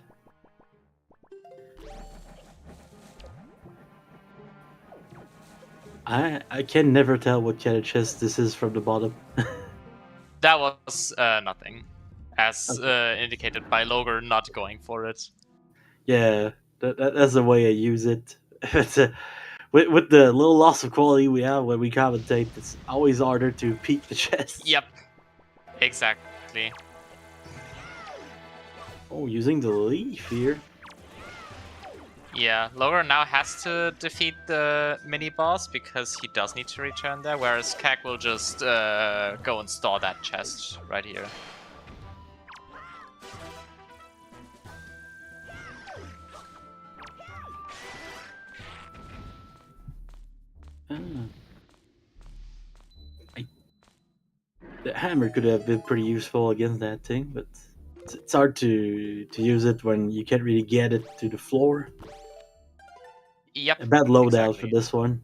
B: I can never tell what kind of chest this is from the bottom.
A: That was nothing, as indicated by Logar not going for it.
B: Yeah, that's the way I use it. With the little loss of quality we have when we commentate, it's always harder to peek the chest.
A: Yep, exactly.
B: Oh, using the leaf here.
A: Yeah, Logar now has to defeat the mini-boss because he does need to return there, whereas Kak will just go and store that chest right here.
B: The hammer could have been pretty useful against that thing, but it's hard to use it when you can't really get it to the floor.
A: Yep.
B: A bad loadout
A: exactly.
B: for this one.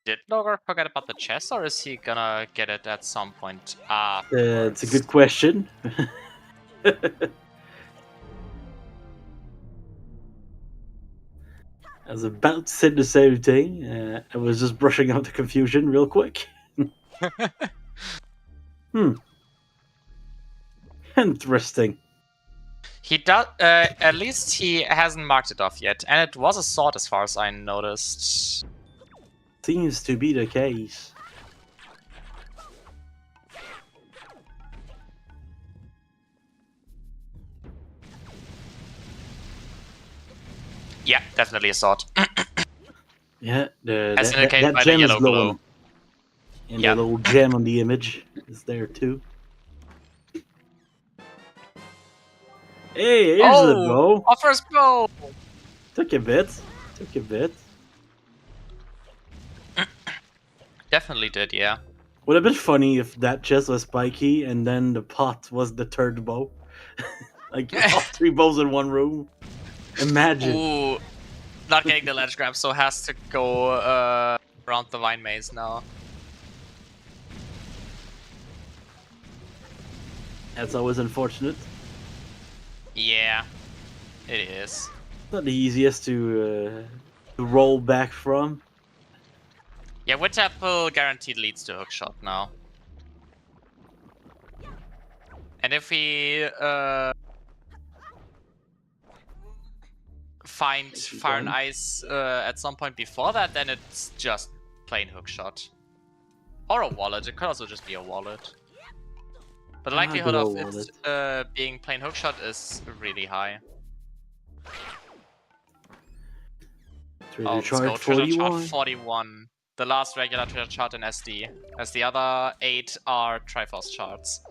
A: Did Logar forget about the chest, or is he gonna get it at some point
B: It's a good question. I was about to say the same thing. I was just brushing out the confusion real quick. Interesting.
A: He does. At least he hasn't marked it off yet, and it was a sword as far as I noticed.
B: Seems to be the case.
A: Yeah, definitely a sword.
B: Yeah,
A: As indicated
B: that
A: by the
B: gem is
A: yellow
B: glowing.
A: glow.
B: And
A: Yeah.
B: the little gem on the image is there too. Hey, here's the bow.
A: Offers bow!
B: Took a bit. Took a bit.
A: Definitely did, yeah.
B: Would have been funny if that chest was spiky and then the pot was the third bow. Like all three bows in one room. Imagine.
A: Ooh, not getting the ledge grab, so has to go around the vine maze now.
B: That's always unfortunate.
A: Yeah, it is.
B: Not the easiest to roll back from.
A: Yeah, Witch Apple guaranteed leads to hookshot now. And if we find Fire and Ice at some point before that, then it's just plain hookshot. Or a wallet, it could also just be a wallet. But the likelihood of it being plain hookshot is really high.
B: Treasure chart
A: Treasure chart 41. The last regular treasure chart in SD, as the other 8 are Triforce charts.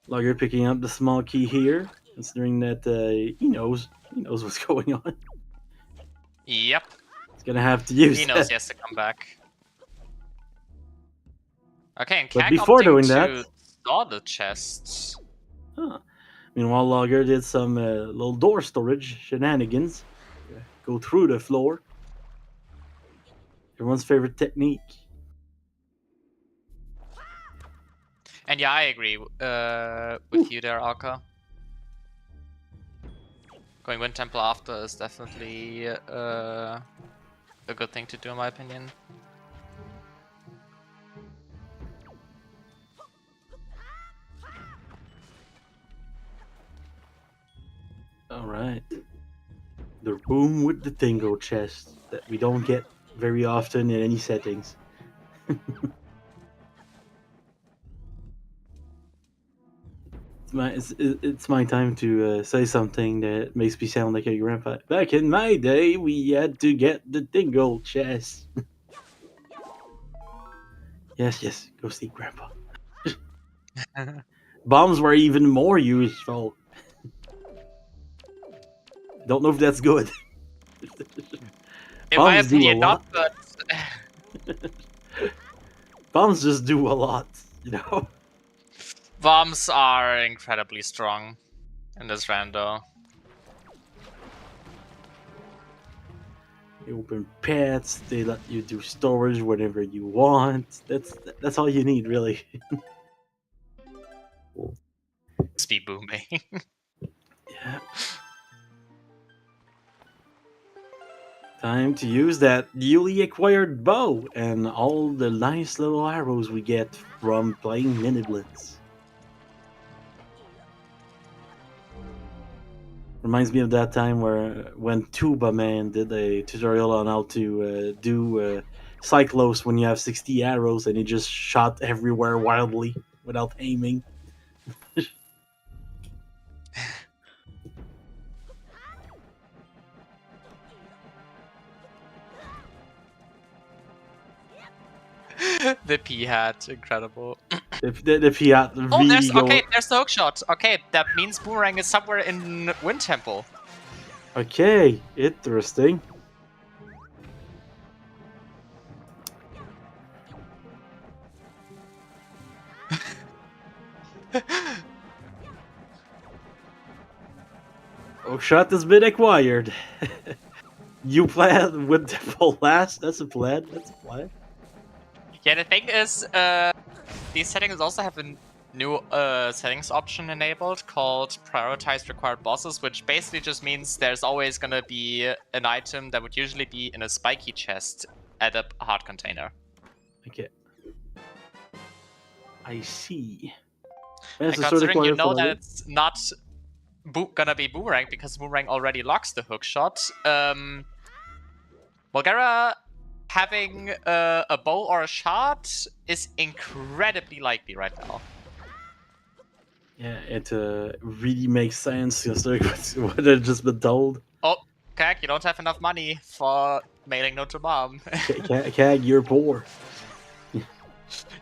B: Logger picking up the small key here, considering that he knows what's going on.
A: Yep.
B: He's gonna have to use.
A: He knows he has to come back. Okay, and
B: but before doing that,
A: store the chests.
B: Huh. Meanwhile, Logger did some little door storage shenanigans. Go through the floor. Everyone's favorite technique.
A: And yeah, I agree with you there, Arca. Going Wind Temple after is definitely a good thing to do, in my opinion.
B: Alright. The room with the dingo chest that we don't get very often in any settings. It's my time to say something that makes me sound like a grandpa. Back in my day, we had to get the dingo chest. Yes, go see grandpa. Bombs were even more useful. Don't know if that's good.
A: In my
B: Bombs do a
A: opinion, not,
B: lot.
A: but
B: Bombs just do a lot, you know?
A: bombs are incredibly strong in this rando.
B: You open paths, they let you do storage whenever you want. That's all you need, really.
A: Speed booming.
B: Yeah. Time to use that newly acquired bow and all the nice little arrows we get from playing Miniblins. Reminds me of that time when Tuba Man did a tutorial on how to do Cyclos when you have 60 arrows and he just shot everywhere wildly without aiming.
A: The P hat, incredible.
B: The Fiat
A: Oh,
B: really
A: there's the hook shot. Okay, that means Boomerang is somewhere in Wind Temple.
B: Okay, interesting. Oh, shot has been acquired. You plan with the last? That's a plan. That's a plan.
A: Yeah, the thing is, these settings also have a new settings option enabled called Prioritize Required Bosses, which basically just means there's always gonna be an item that would usually be in a spiky chest at a heart container.
B: Okay. I see.
A: And considering you know that it's not gonna be Boomerang because Boomerang already locks the hook shot, Bulgara having a bow or a shot is incredibly likely right now.
B: Yeah, it really makes sense considering what I've just been told.
A: Oh, Kak, you don't have enough money for mailing note to mom.
B: Kag, you're poor.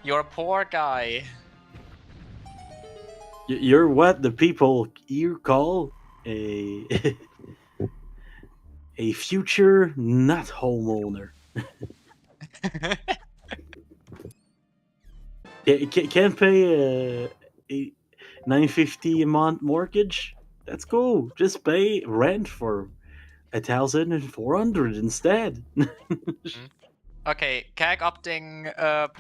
A: You're a poor guy.
B: You're what the people here call a a future not homeowner. Can't pay a $950 a month mortgage. That's cool. Just pay rent for 1,400 instead.
A: Okay, Kag opting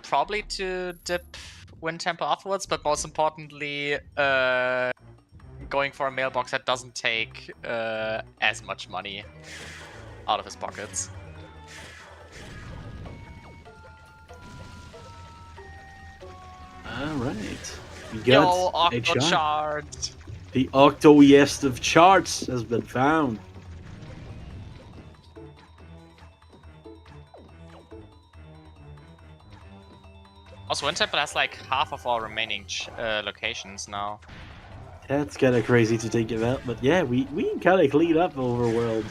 A: probably to dip Wind Temple afterwards, but most importantly, going for a mailbox that doesn't take as much money out of his pockets.
B: Alright. We
A: Yo,
B: got a
A: Octo
B: chart.
A: chart.
B: The octoest of charts has been found.
A: Also, Wind Temple has like half of our remaining locations now.
B: That's kind of crazy to think about, but yeah, we kind of clean up overworld.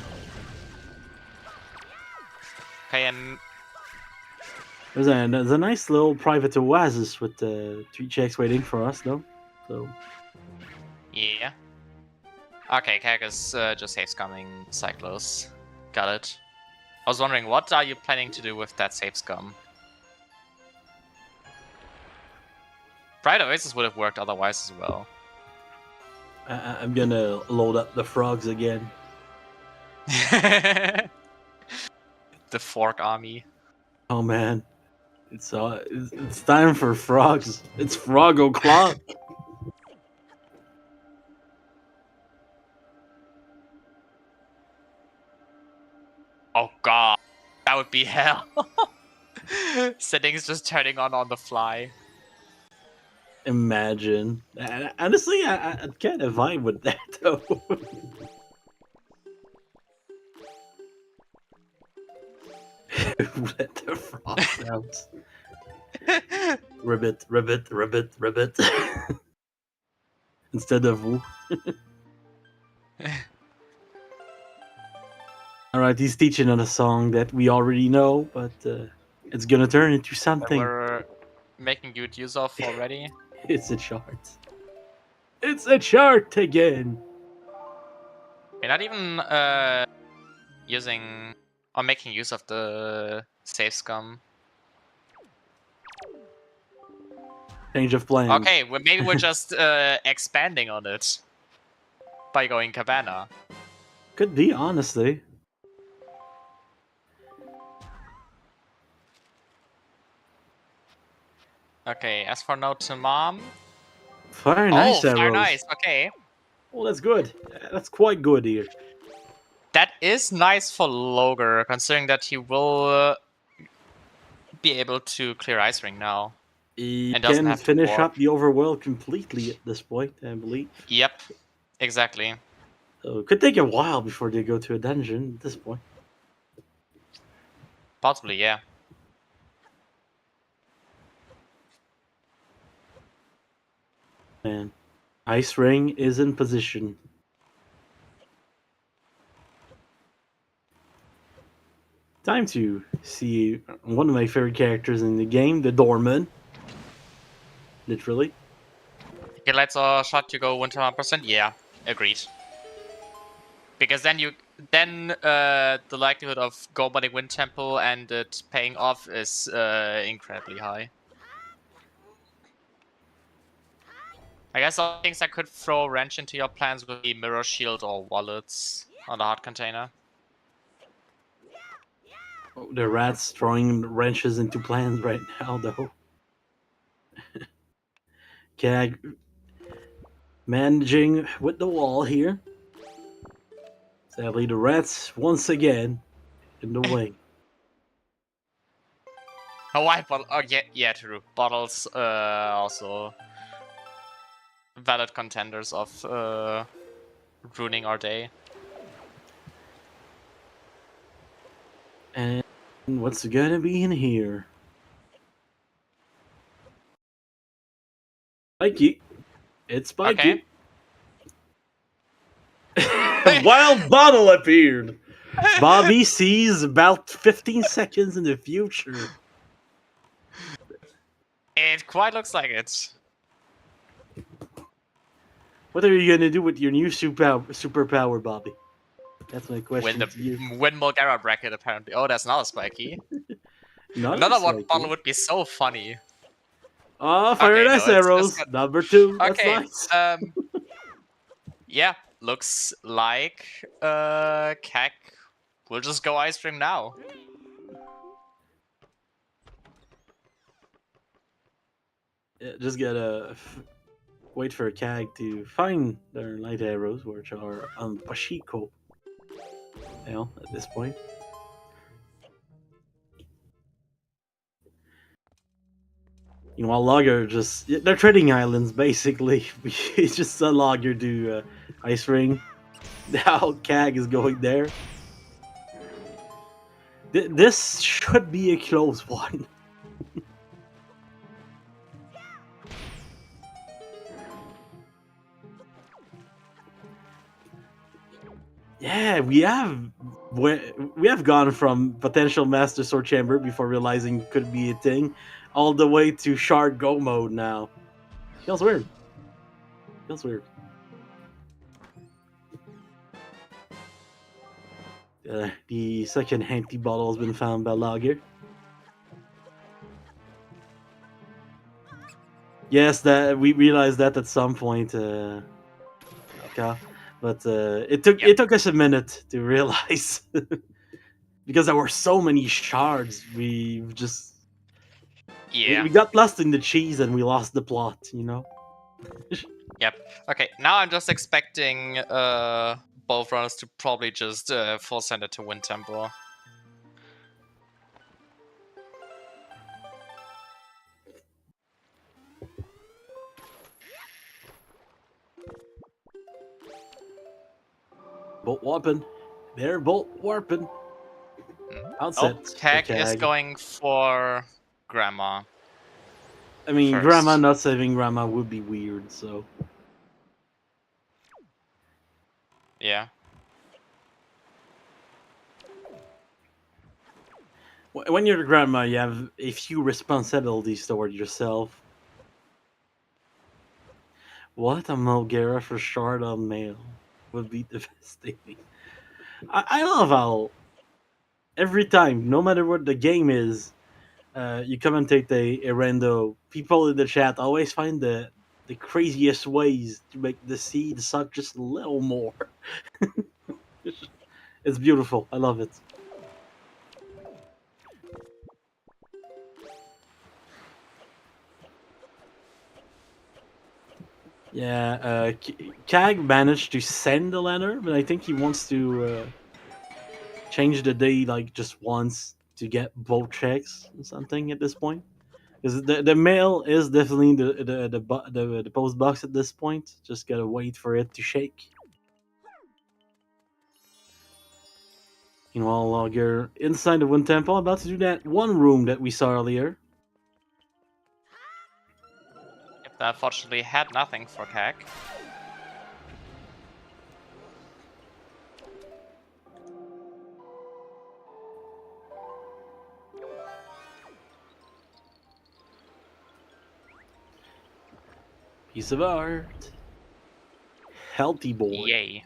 A: Okay, and
B: There's a nice little private oasis with 3 checks waiting for us, though. So
A: yeah. Okay, Kag is just safe scumming Cyclos. Got it. I was wondering, what are you planning to do with that safe scum? Private Oasis would have worked otherwise as well.
B: I'm gonna load up the frogs again.
A: The Fork Army.
B: Oh man, it's time for frogs. It's frog o'clock.
A: Oh god, that would be hell. Settings just turning on the fly.
B: Imagine. Honestly, I'd kind of vibe with that though. Let the frogs out. Ribbit, ribbit, ribbit, ribbit. Instead of woo. Alright, he's teaching on a song that we already know, but it's gonna turn into
A: That
B: something.
A: we're making good use of already.
B: It's a chart. It's a chart again.
A: We're not even using or making use of the save scum.
B: Change of plans.
A: Okay, well, maybe we're just expanding on it by going Cabana.
B: Could be, honestly.
A: Okay, as for note to mom.
B: Fire nice
A: Fire
B: arrows.
A: nice. Okay,
B: Oh, that's good. That's quite good here.
A: that is nice for Loger, considering that he will be able to clear Ice Ring now.
B: He
A: And doesn't
B: can
A: have to
B: finish
A: warp.
B: up the overworld completely at this point, I believe.
A: Yep, exactly.
B: So it could take a while before they go to a dungeon at this point.
A: Possibly, yeah.
B: And Ice Ring is in position. Time to see one of my favorite characters in the game, the Doorman. Literally.
A: Okay, let's shot to go 100%. Yeah, agreed. Because then the likelihood of go by the Wind Temple and it paying off is incredibly high. I guess all things that could throw a wrench into your plans would be Mirror Shield or Wallets on the heart container.
B: Oh, the rat's throwing wrenches into plans right now, though. Cag managing with the wall here. Sadly, the rats once again in the way.
A: Oh, why bottle? Oh, yeah, true. Bottles also valid contenders of ruining our day.
B: And what's gonna be in here? Spiky. It's Spiky.
A: Okay.
B: Wild bottle appeared. Bobby sees about 15 seconds in the future.
A: It quite looks like it.
B: What are you gonna do with your new superpower, Bobby? That's my question to you.
A: Win Mulgara bracket, apparently. Oh, that's another Spiky.
B: Another
A: one
B: Spiky.
A: bottle would be so funny.
B: Oh, fire nice arrows. Number 2. That's nice.
A: Yeah, looks like Kek will just go Ice Ring now.
B: Yeah, just gotta wait for a Cag to find their light arrows, which are on Pashiko. Now, at this point. You know, while Logger they're trading islands basically. It's just a Logger do Ice Ring. Now Cag is going there. This should be a close one. Yeah, we have gone from potential Master Sword Chamber before realizing could be a thing, all the way to Shard Go mode now. Feels weird. Feels weird. The second empty bottle has been found by Lager. Yes, that we realized that at some point. Okay, but it took us a minute to realize because there were so many shards. We just we got lost in the cheese and we lost the plot. You know.
A: Yep. Okay, now I'm just expecting both runners to probably just full send it to Wind Temple.
B: Bolt warping. They're bolt warping. Outset.
A: Oh, Keg is going for Grandma.
B: I mean,
A: first.
B: Grandma not saving Grandma would be weird, so.
A: Yeah.
B: When you're a grandma, you have a few responsibilities toward yourself. What a Mulgara for shard on mail would be devastating. I love how every time, no matter what the game is, you commentate a rando, people in the chat always find the craziest ways to make the seed suck just a little more. It's beautiful. I love it. Yeah, Kag managed to send a letter, but I think he wants to change the day like just once to get both checks or something at this point. Because the mail is definitely the post box at this point. Just gotta wait for it to shake. Meanwhile, Logger inside the Wind Temple, about to do that one room that we saw earlier.
A: Yep, that unfortunately had nothing for Kag.
B: Piece of art. Healthy boy.
A: Yay.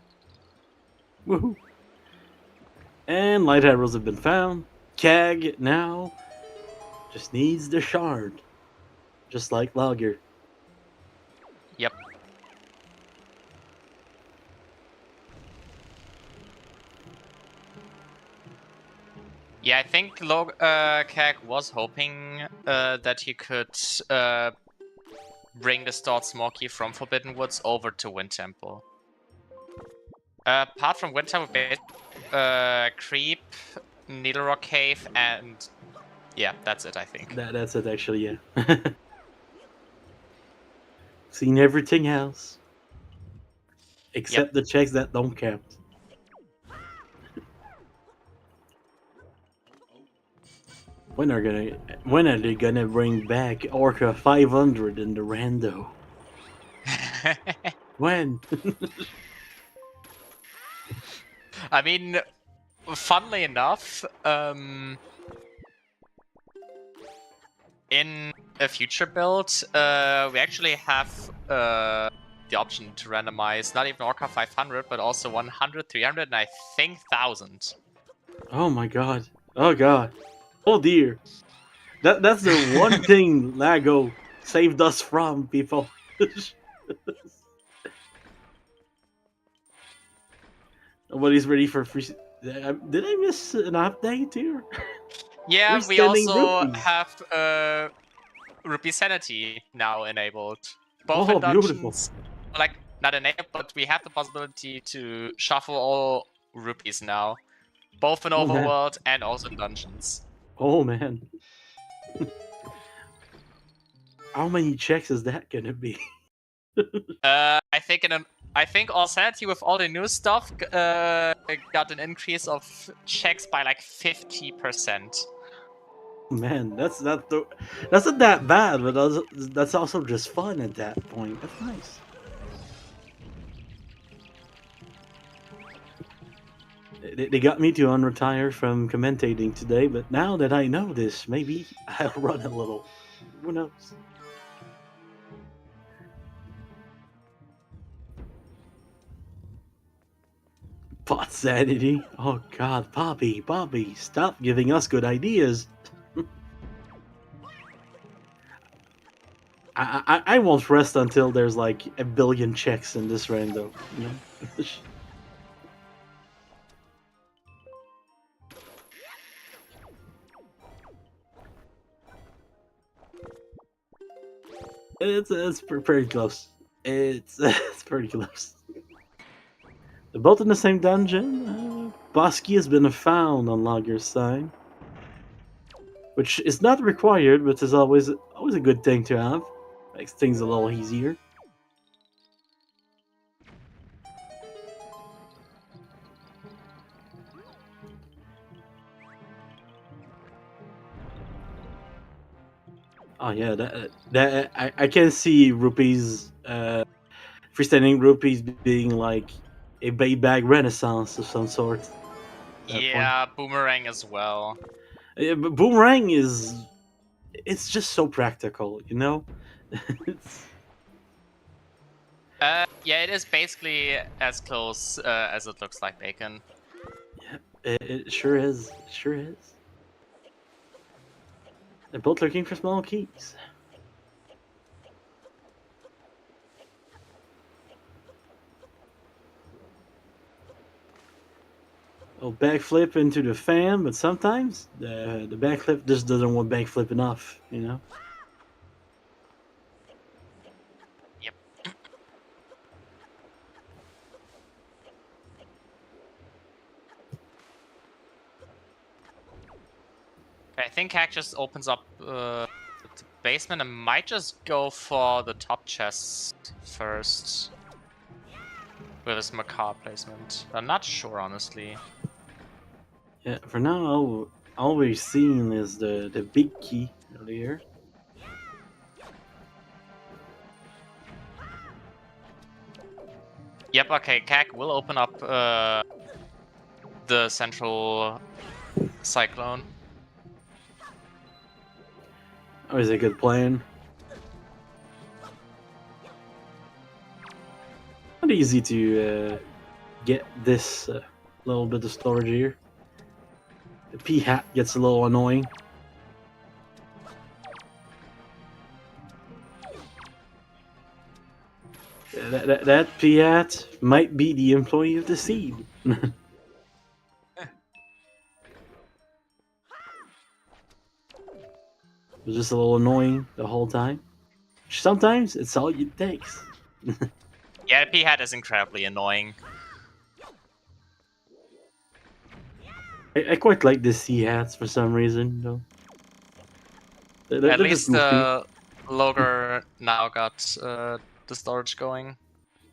B: Woohoo. And light arrows have been found. Kag now just needs the shard. Just like Logger.
A: Yep. Yeah, I think Kag was hoping that he could bring the stored Smoky from Forbidden Woods over to Wind Temple. Apart from Wind Temple, Creep, Needle Rock Cave, and yeah, that's it, I think.
B: That's it, actually, yeah. Seen everything else. Except the checks that don't count. When are they gonna bring back Orca 500 in the rando? When?
A: I mean, funnily enough, in a future build, we actually have the option to randomize not even Orca 500, but also 100, 300, and I think 1000.
B: Oh my god. Oh god. Oh dear. That's the one thing Lago saved us from, people. Nobody's ready for free. Did I miss an update here?
A: Yeah, we
B: Freestanding
A: also
B: rupees.
A: have Rupee Sanity now enabled. Both
B: Oh,
A: in
B: beautiful.
A: dungeons. Like, not enabled, but we have the possibility to shuffle all rupees now. Both in
B: Oh, man.
A: Overworld and also in dungeons.
B: Oh man. How many checks is that gonna be?
A: I think all sanity with all the new stuff got an increase of checks by like 50%.
B: Man, that's not that bad, but that's also just fun at that point. That's nice. They got me to unretire from commentating today, but now that I know this, maybe I'll run a little. Who knows? Pot sanity. Oh God, Bobby, stop giving us good ideas. I won't rest until there's like a billion checks in this rando. You know? It's pretty close. It's pretty close. They're both in the same dungeon. Bosky has been found on Logger's side, which is not required, but is always a good thing to have. Makes things a little easier. Oh yeah, that I can see rupees, freestanding rupees being like a bait bag renaissance of some sort.
A: Yeah, Boomerang as well.
B: Yeah, but boomerang it's just so practical, you know. it's
A: Yeah, it is basically as close as it looks like bacon.
B: Yeah, it sure is. It sure is. They're both looking for small keys. Oh, backflip into the fan, but sometimes the backflip just doesn't want backflip enough, you know?
A: Yep. I think Hack just opens up the basement and might just go for the top chest first with his macabre placement. I'm not sure, honestly.
B: Yeah, for now, all we're seeing is the big key earlier.
A: Yep, okay, Kak will open up the central cyclone.
B: Always a good plan. Not easy to get this little bit of storage here. The P hat gets a little annoying. That P hat might be the employee of the seed. It was just a little annoying the whole time. Sometimes it's all it takes.
A: Yeah, P-Hat is incredibly annoying.
B: I quite like the C hats for some reason, though.
A: At least Logar now got the storage going.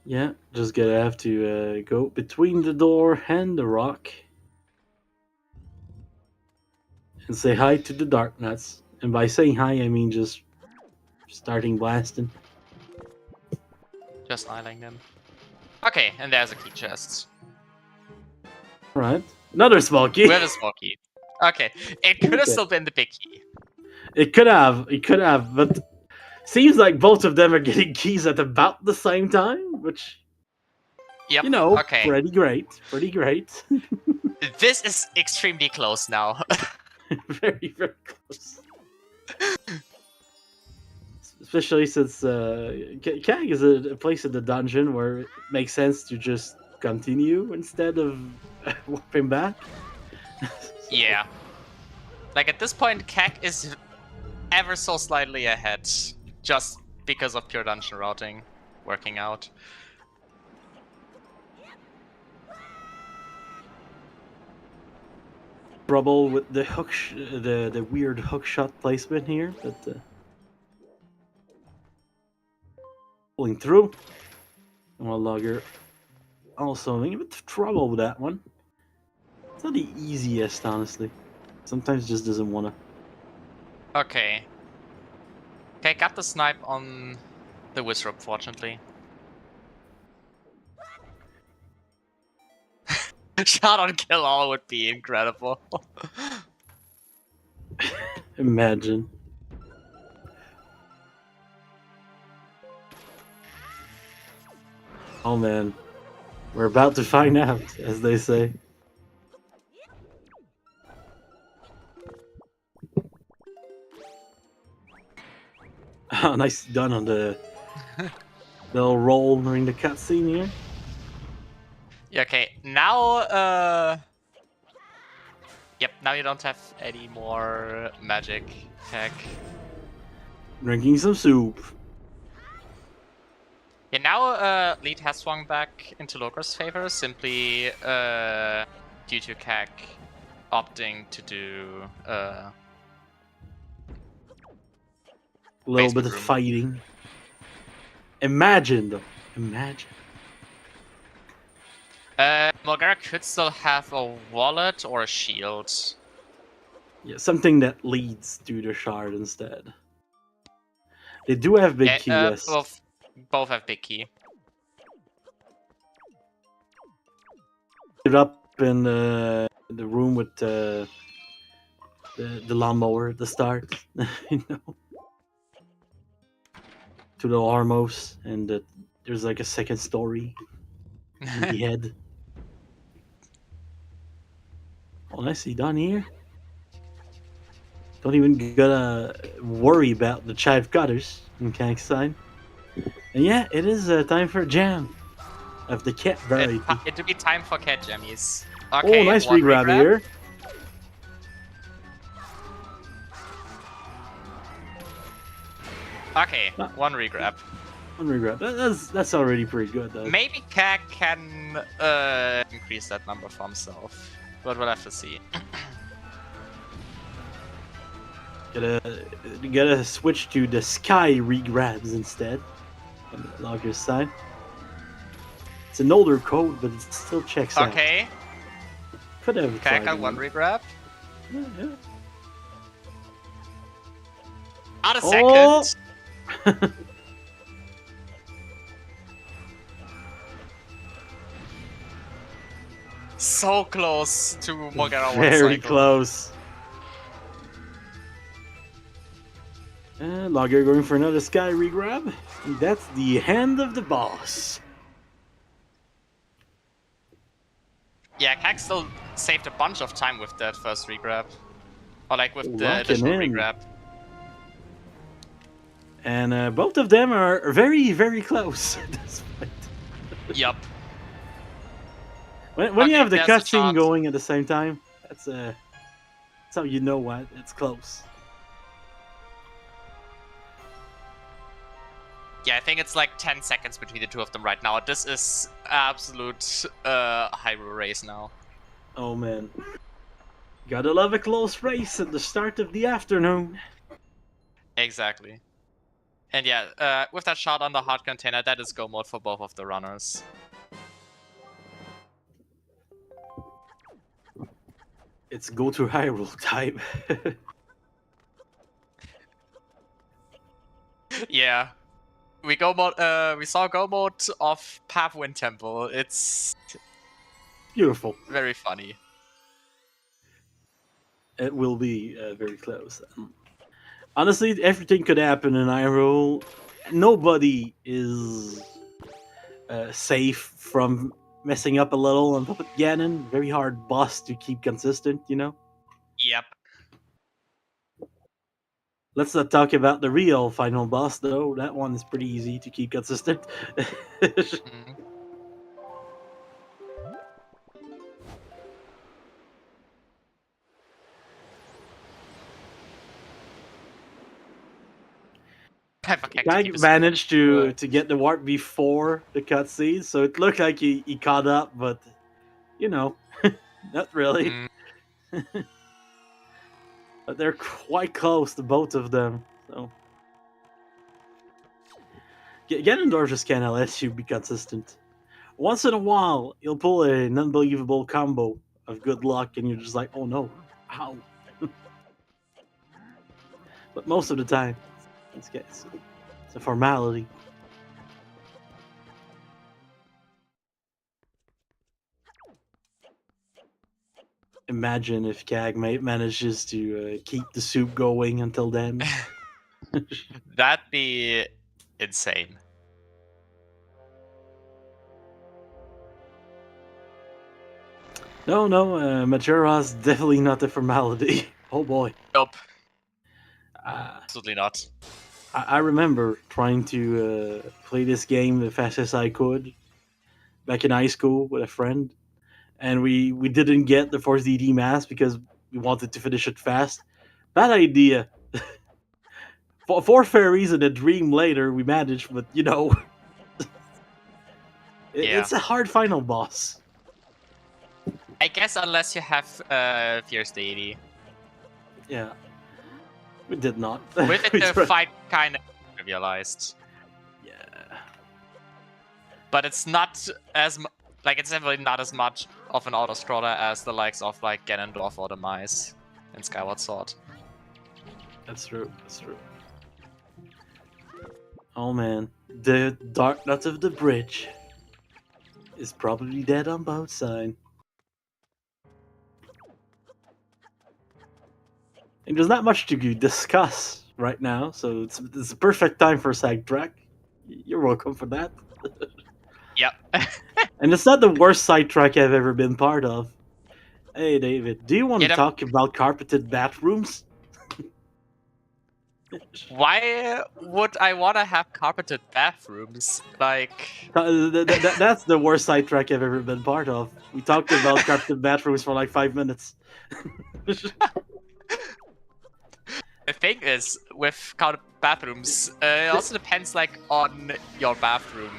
B: Yeah, just gonna have to go between the door and the rock and say hi to the dark nuts. And by saying hi, I mean just starting blasting.
A: Just eyeing them. Okay, and there's a key chest.
B: All right, another small key.
A: We have a small key. Okay, it could have still been the big key.
B: It could have, but seems like both of them are getting keys at about the same time, which,
A: Yep.
B: you know,
A: Okay.
B: pretty great.
A: This is extremely close now.
B: Very close. Especially since Kang is a place in the dungeon where it makes sense to just continue instead of warping back.
A: Yeah. Like at this point, Kak is ever so slightly ahead, just because of pure dungeon routing working out.
B: Trouble with the the weird hook shot placement here, but pulling through. Well, Logger also having a bit of trouble with that one. It's not the easiest, honestly. Sometimes just doesn't wanna.
A: Okay. Okay, got the snipe on the Wizrobe, fortunately. Shot on kill all would be incredible.
B: Imagine. Oh man, we're about to find out, as they say. Oh, nice done on the little roll during the cutscene here.
A: Yeah, okay, now, yep, now you don't have any more magic hack.
B: Drinking some soup.
A: Yeah, now, lead has swung back into Logar's favor, simply, due to Kak opting to do,
B: A little bit of
A: room.
B: fighting. Imagine, though. Imagine.
A: Morgara could still have a wallet or a shield.
B: Yeah, something that leads to the shard instead. They do have big key, yes.
A: Both have big key.
B: It up in the room with the lawnmower at the start, you know, to the Armos and the there's like a second story in the head. Oh, nicely done here. Don't even gotta worry about the chive cutters in Kankstein. And yeah, it is time for a jam of the cat variety.
A: It'll be time for cat jammies.
B: Oh,
A: Okay,
B: nice
A: one
B: regrab
A: regrab.
B: here.
A: Okay, one regrab.
B: One regrab. That's already pretty good, though.
A: Maybe Kag can increase that number for himself, but we'll have to see.
B: Gotta switch to the sky regrabs instead on the logger's side. It's an older code, but it still checks out.
A: Okay,
B: Could have
A: Kag
B: tried
A: got one regrab.
B: Yeah.
A: Out a second. So close to Mogera one
B: Very
A: cycle.
B: close. And Logger going for another sky regrab. And that's the hand of the boss.
A: Yeah, Kag still saved a bunch of time with that first regrab. Or like with the
B: Locking
A: additional
B: in.
A: regrab.
B: And both of them are very, very close at this point.
A: Yup.
B: When
A: Okay,
B: you have the
A: there's a
B: cutscene
A: chance.
B: going at the same time, that's how you know what it's close.
A: Yeah, I think it's like 10 seconds between the two of them right now. This is absolute Hyrule race now.
B: Oh man, gotta love a close race at the start of the afternoon.
A: Exactly. And yeah, with that shot on the hard container, that is go mode for both of the runners.
B: It's go to Hyrule type.
A: Yeah. We saw go mode of Path Wind Temple. It's
B: Beautiful.
A: very funny.
B: It will be very close. Honestly, everything could happen in Hyrule. Nobody is safe from messing up a little on Puppet Ganon. Very hard boss to keep consistent, you know?
A: Yep.
B: Let's not talk about the real final boss, though. That one is pretty easy to keep consistent.
A: Mhm. I forgot to
B: Guy
A: keep his-
B: managed to get the warp before the cutscene, so it looked like he caught up, but you know, not really.
A: Mm,
B: But they're quite close to both of them. So Ganondorf just kind of lets you be consistent. Once in a while, you'll pull an unbelievable combo of good luck, and you're just like, "Oh no, how?" But most of the time, it's a formality. Imagine if Kag manages to keep the soup going until then.
A: That'd be insane.
B: No, Majora's definitely not a formality. Oh boy.
A: Nope,
B: Uh,
A: absolutely not.
B: I remember trying to play this game the fastest I could back in high school with a friend, and we didn't get the Force DD mask because we wanted to finish it fast. Bad idea. For fairies and a dream later, we managed, but you know,
A: Yeah.
B: it's a hard final boss.
A: I guess unless you have Fierce Deity.
B: Yeah, we did not.
A: With it,
B: We
A: the
B: tried-
A: fight kind of trivialized.
B: Yeah.
A: But it's not as it's definitely not as much of an auto scroller as the likes of like Ganondorf or the Mice in Skyward Sword.
B: That's true. That's true. Oh man, the Dark Knight of the Bridge is probably dead on both sides. And there's not much to discuss right now, so it's a perfect time for a side track. You're welcome for that.
A: Yep.
B: And it's not the worst sidetrack I've ever been part of. Hey, David, do you want to
A: Get 'em.
B: talk about carpeted bathrooms?
A: Why would I want to have carpeted bathrooms? Like,
B: That's the worst sidetrack I've ever been part of. We talked about carpeted bathrooms for like 5 minutes.
A: the thing is, with carpeted bathrooms, it also depends, like, on your bathroom.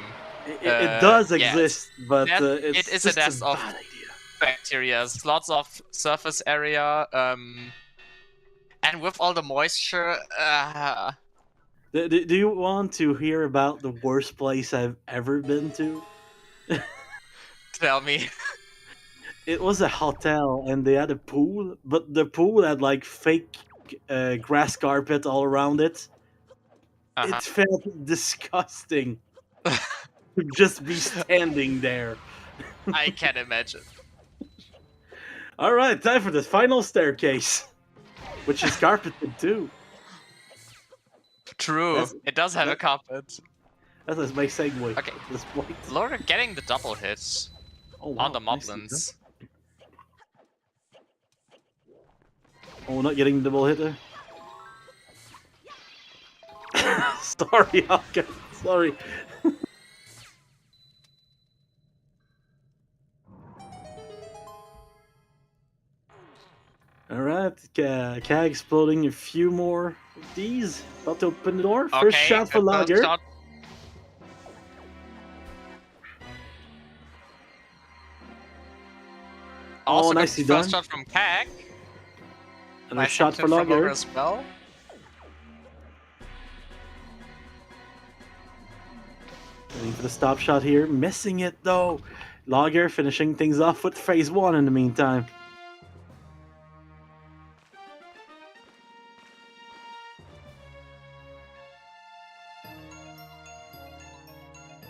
B: It does
A: Yeah,
B: exist, but
A: it
B: it's
A: is a
B: just a
A: nest of
B: bad idea.
A: bacteria. There's lots of surface area, and with all the moisture,
B: Do you want to hear about the worst place I've ever been to?
A: tell me.
B: It was a hotel and they had a pool, but the pool had like fake grass carpet all around it.
A: Uh-huh.
B: It felt disgusting to just be standing there.
A: I can imagine.
B: All right, time for the final staircase, which is carpeted too.
A: True,
B: That's
A: it does have a
B: that,
A: carpet.
B: that's my segue
A: Okay.
B: at this point.
A: Laura getting the double hit
B: Oh wow,
A: on the
B: nicely done.
A: Moblins.
B: Oh, not getting the double hit there. Sorry, Alka. Sorry. Alright, K exploding a few more of these. About to open the door. First
A: Okay,
B: shot for
A: first
B: Lager.
A: shot. Also
B: Oh,
A: got
B: nicely
A: first
B: done.
A: shot from Kag.
B: Another
A: Nice
B: shot for
A: from Lager
B: Lager.
A: as well.
B: Waiting for the stop shot here. Missing it though. Lager finishing things off with phase 1 in the meantime.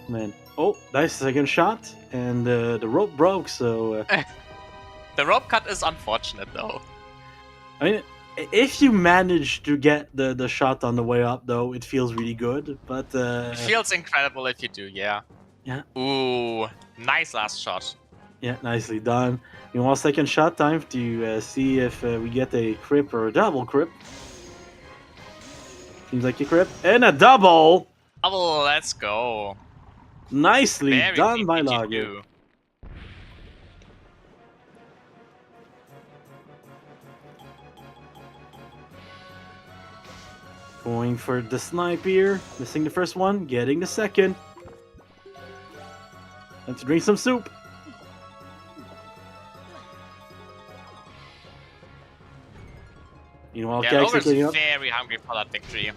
B: Man. Oh, nice second shot. And the rope broke, so...
A: The rope cut is unfortunate though.
B: I mean, if you manage to get the shot on the way up, though, it feels really good. But
A: It feels incredible if you do, yeah.
B: Yeah.
A: Ooh, nice last shot.
B: Yeah, nicely done. You want a second shot time to see if we get a crip or a double crip. Seems like a crip and a double.
A: Oh, let's go.
B: Nicely
A: Very
B: done by
A: BPG2.
B: Lager. Going for the snipe here. Missing the first one, getting the second. Time to drink some soup. Meanwhile,
A: Yeah,
B: Kag's
A: Logan's
B: cleaning up.
A: very hungry for that victory.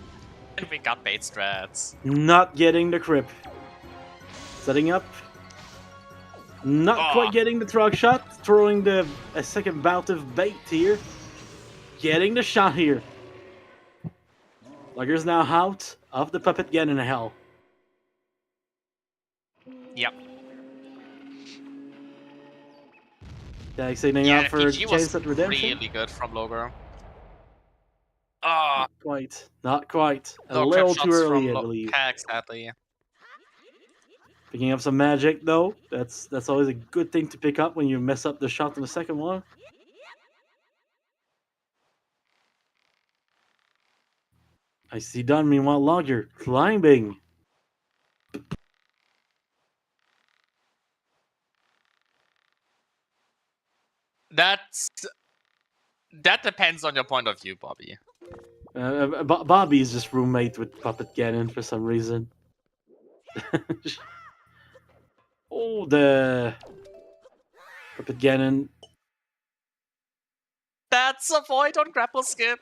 A: And we got bait strats.
B: Not getting the crip. Setting up. Not quite getting the truck shot. Throwing a second bout of bait here. Getting the shot here. Lager's now out of the puppet again in hell.
A: Yep.
B: Kag signing
A: Yeah,
B: up for
A: PG
B: chance
A: was
B: at redemption.
A: really good from Logar.
B: Not quite. Not quite. A
A: No
B: little
A: trip
B: too
A: shots
B: early, I
A: from
B: believe.
A: Kag, sadly.
B: Picking up some magic though. That's always a good thing to pick up when you mess up the shot in the second one. I see done. Meanwhile, Lager climbing.
A: That depends on your point of view, Bobby.
B: Bobby is just roommate with Puppet Ganon for some reason. Oh, the Puppet Ganon.
A: That's a void on grapple skip.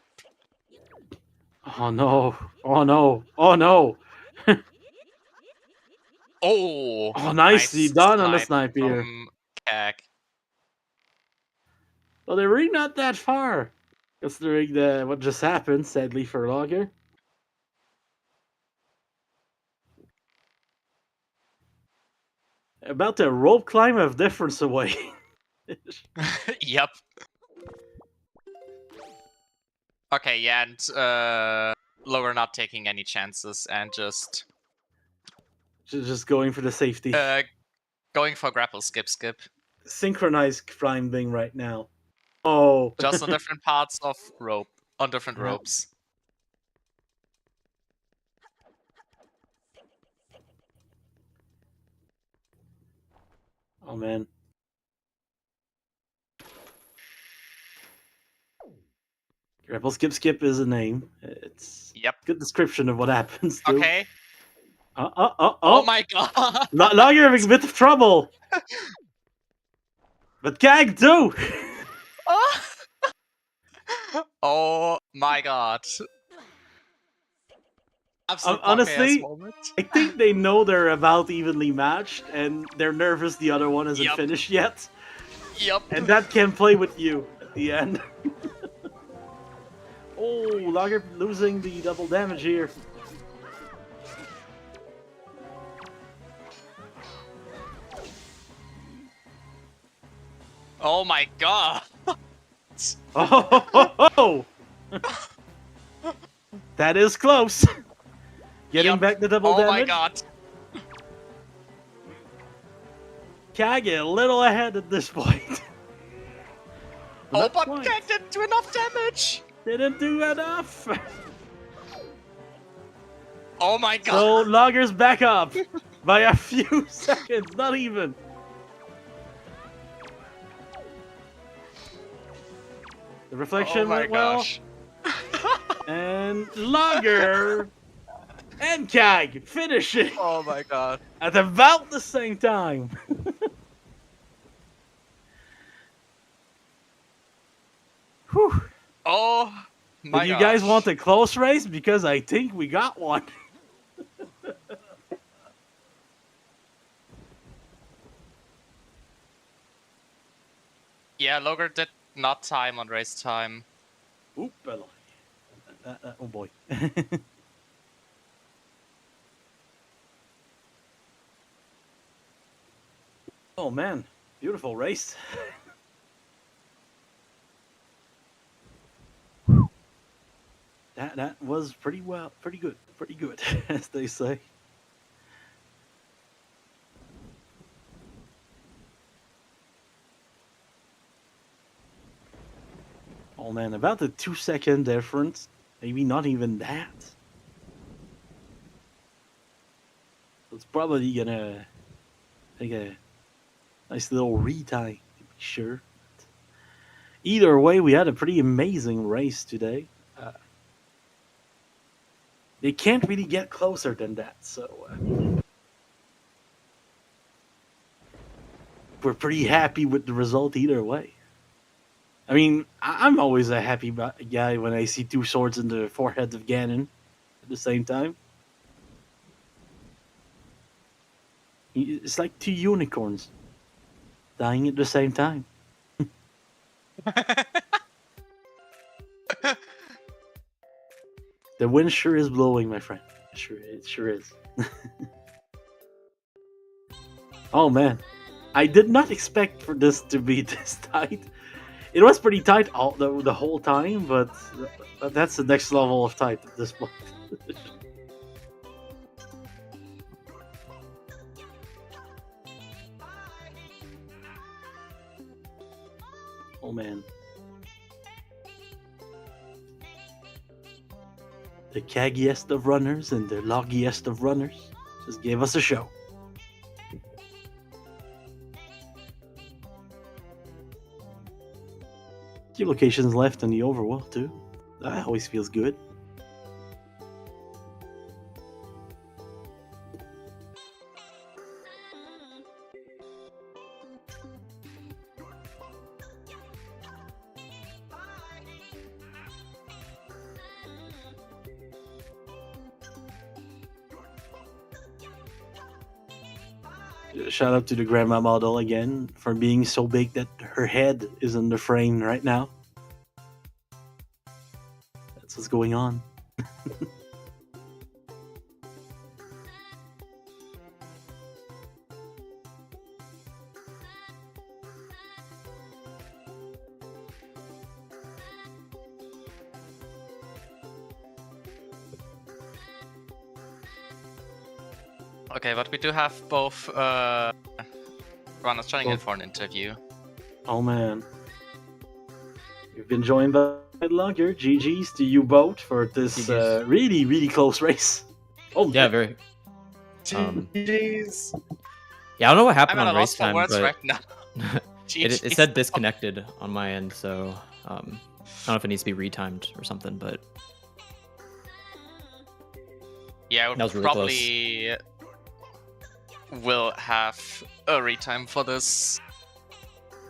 B: Oh no! Oh no! Oh no!
A: Oh,
B: Oh, nicely done on the
A: snipe
B: snipe here.
A: from Kag.
B: Well, they're really not that far, considering what just happened. Sadly for Lager. About to rope climb a difference away.
A: Yep. Okay, yeah, and Lower not taking any chances and just
B: Just going for the safety.
A: Going for grapple, skip.
B: Synchronized climbing right now. Oh.
A: Just on different parts of rope, on different
B: Yeah.
A: ropes.
B: Oh man. Grapple skip is a name. It's
A: Yep.
B: good description of what happens too.
A: Okay.
B: Oh
A: my god.
B: Now you're having a bit of trouble. But Kag too.
A: Oh my god. Absolute
B: Honestly,
A: moment.
B: I think they know they're about evenly matched, and they're nervous the other one isn't
A: Yep.
B: finished yet.
A: Yep.
B: And that can play with you at the end. Oh, Lager losing the double damage here.
A: Oh my god.
B: Oh! That is close. Getting
A: Yep.
B: back the double damage.
A: Oh my god.
B: Kag a little ahead at this point.
A: Oh, but Kag didn't do enough damage.
B: Didn't do enough.
A: Oh my god.
B: So Lager's back up by a few seconds, not even. The reflection went well. And Lager and Kag finishing
A: Oh my god.
B: at about the same time. Whew.
A: Oh my god.
B: Did you guys want a close race? Because I think we got one.
A: Yeah, Logar did not time on race time.
B: Oop, oh boy. Oh man, beautiful race. That was pretty good, as they say. Oh man, about the 2-second difference. Maybe not even that. It's probably gonna take a nice little retie to be sure. Either way, we had a pretty amazing race today. They can't really get closer than that, so we're pretty happy with the result either way. I mean, I'm always a happy guy when I see two swords in the forehead of Ganon at the same time. It's like two unicorns dying at the same time. The wind sure is blowing, my friend. It sure is. Oh man, I did not expect for this to be this tight. It was pretty tight the whole time, but that's the next level of tight at this point. Oh man. The caggiest of runners and the loggiest of runners just gave us a show. Few locations left in the overworld too. That always feels good. Shout out to the grandma model again for being so big that her head is in the frame right now. That's what's going on.
A: Okay, but we do have both runners joining in for an interview.
B: Oh man. You've been joined by Logger. GG's to you both for this really, really close race. Oh
C: Yeah, very.
A: GG's.
C: Yeah, I don't know what happened
A: I'm at
C: on
A: a
C: race
A: loss for
C: time,
A: words
C: but
A: right now.
C: it said disconnected on my end, so I don't know if it needs to be retimed or something, but
A: yeah,
C: that was really
A: probably will have a retime for this.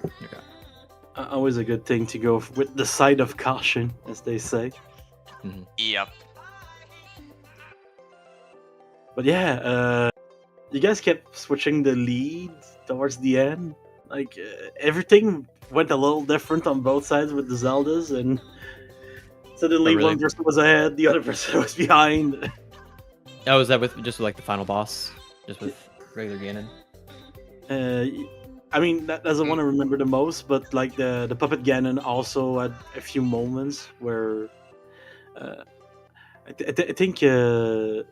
C: Okay.
B: Always a good thing to go with the side of caution, as they say.
C: Mm-hmm.
A: Yep.
B: But yeah, you guys kept switching the lead towards the end. Like everything went a little different on both sides with the Zeldas, and suddenly
C: really?
B: one person was ahead, the other person was behind.
C: Oh, was that with just like the final boss, just with regular Ganon?
B: I mean, that's the one I remember the most, but like the Puppet Ganon also had a few moments where I think it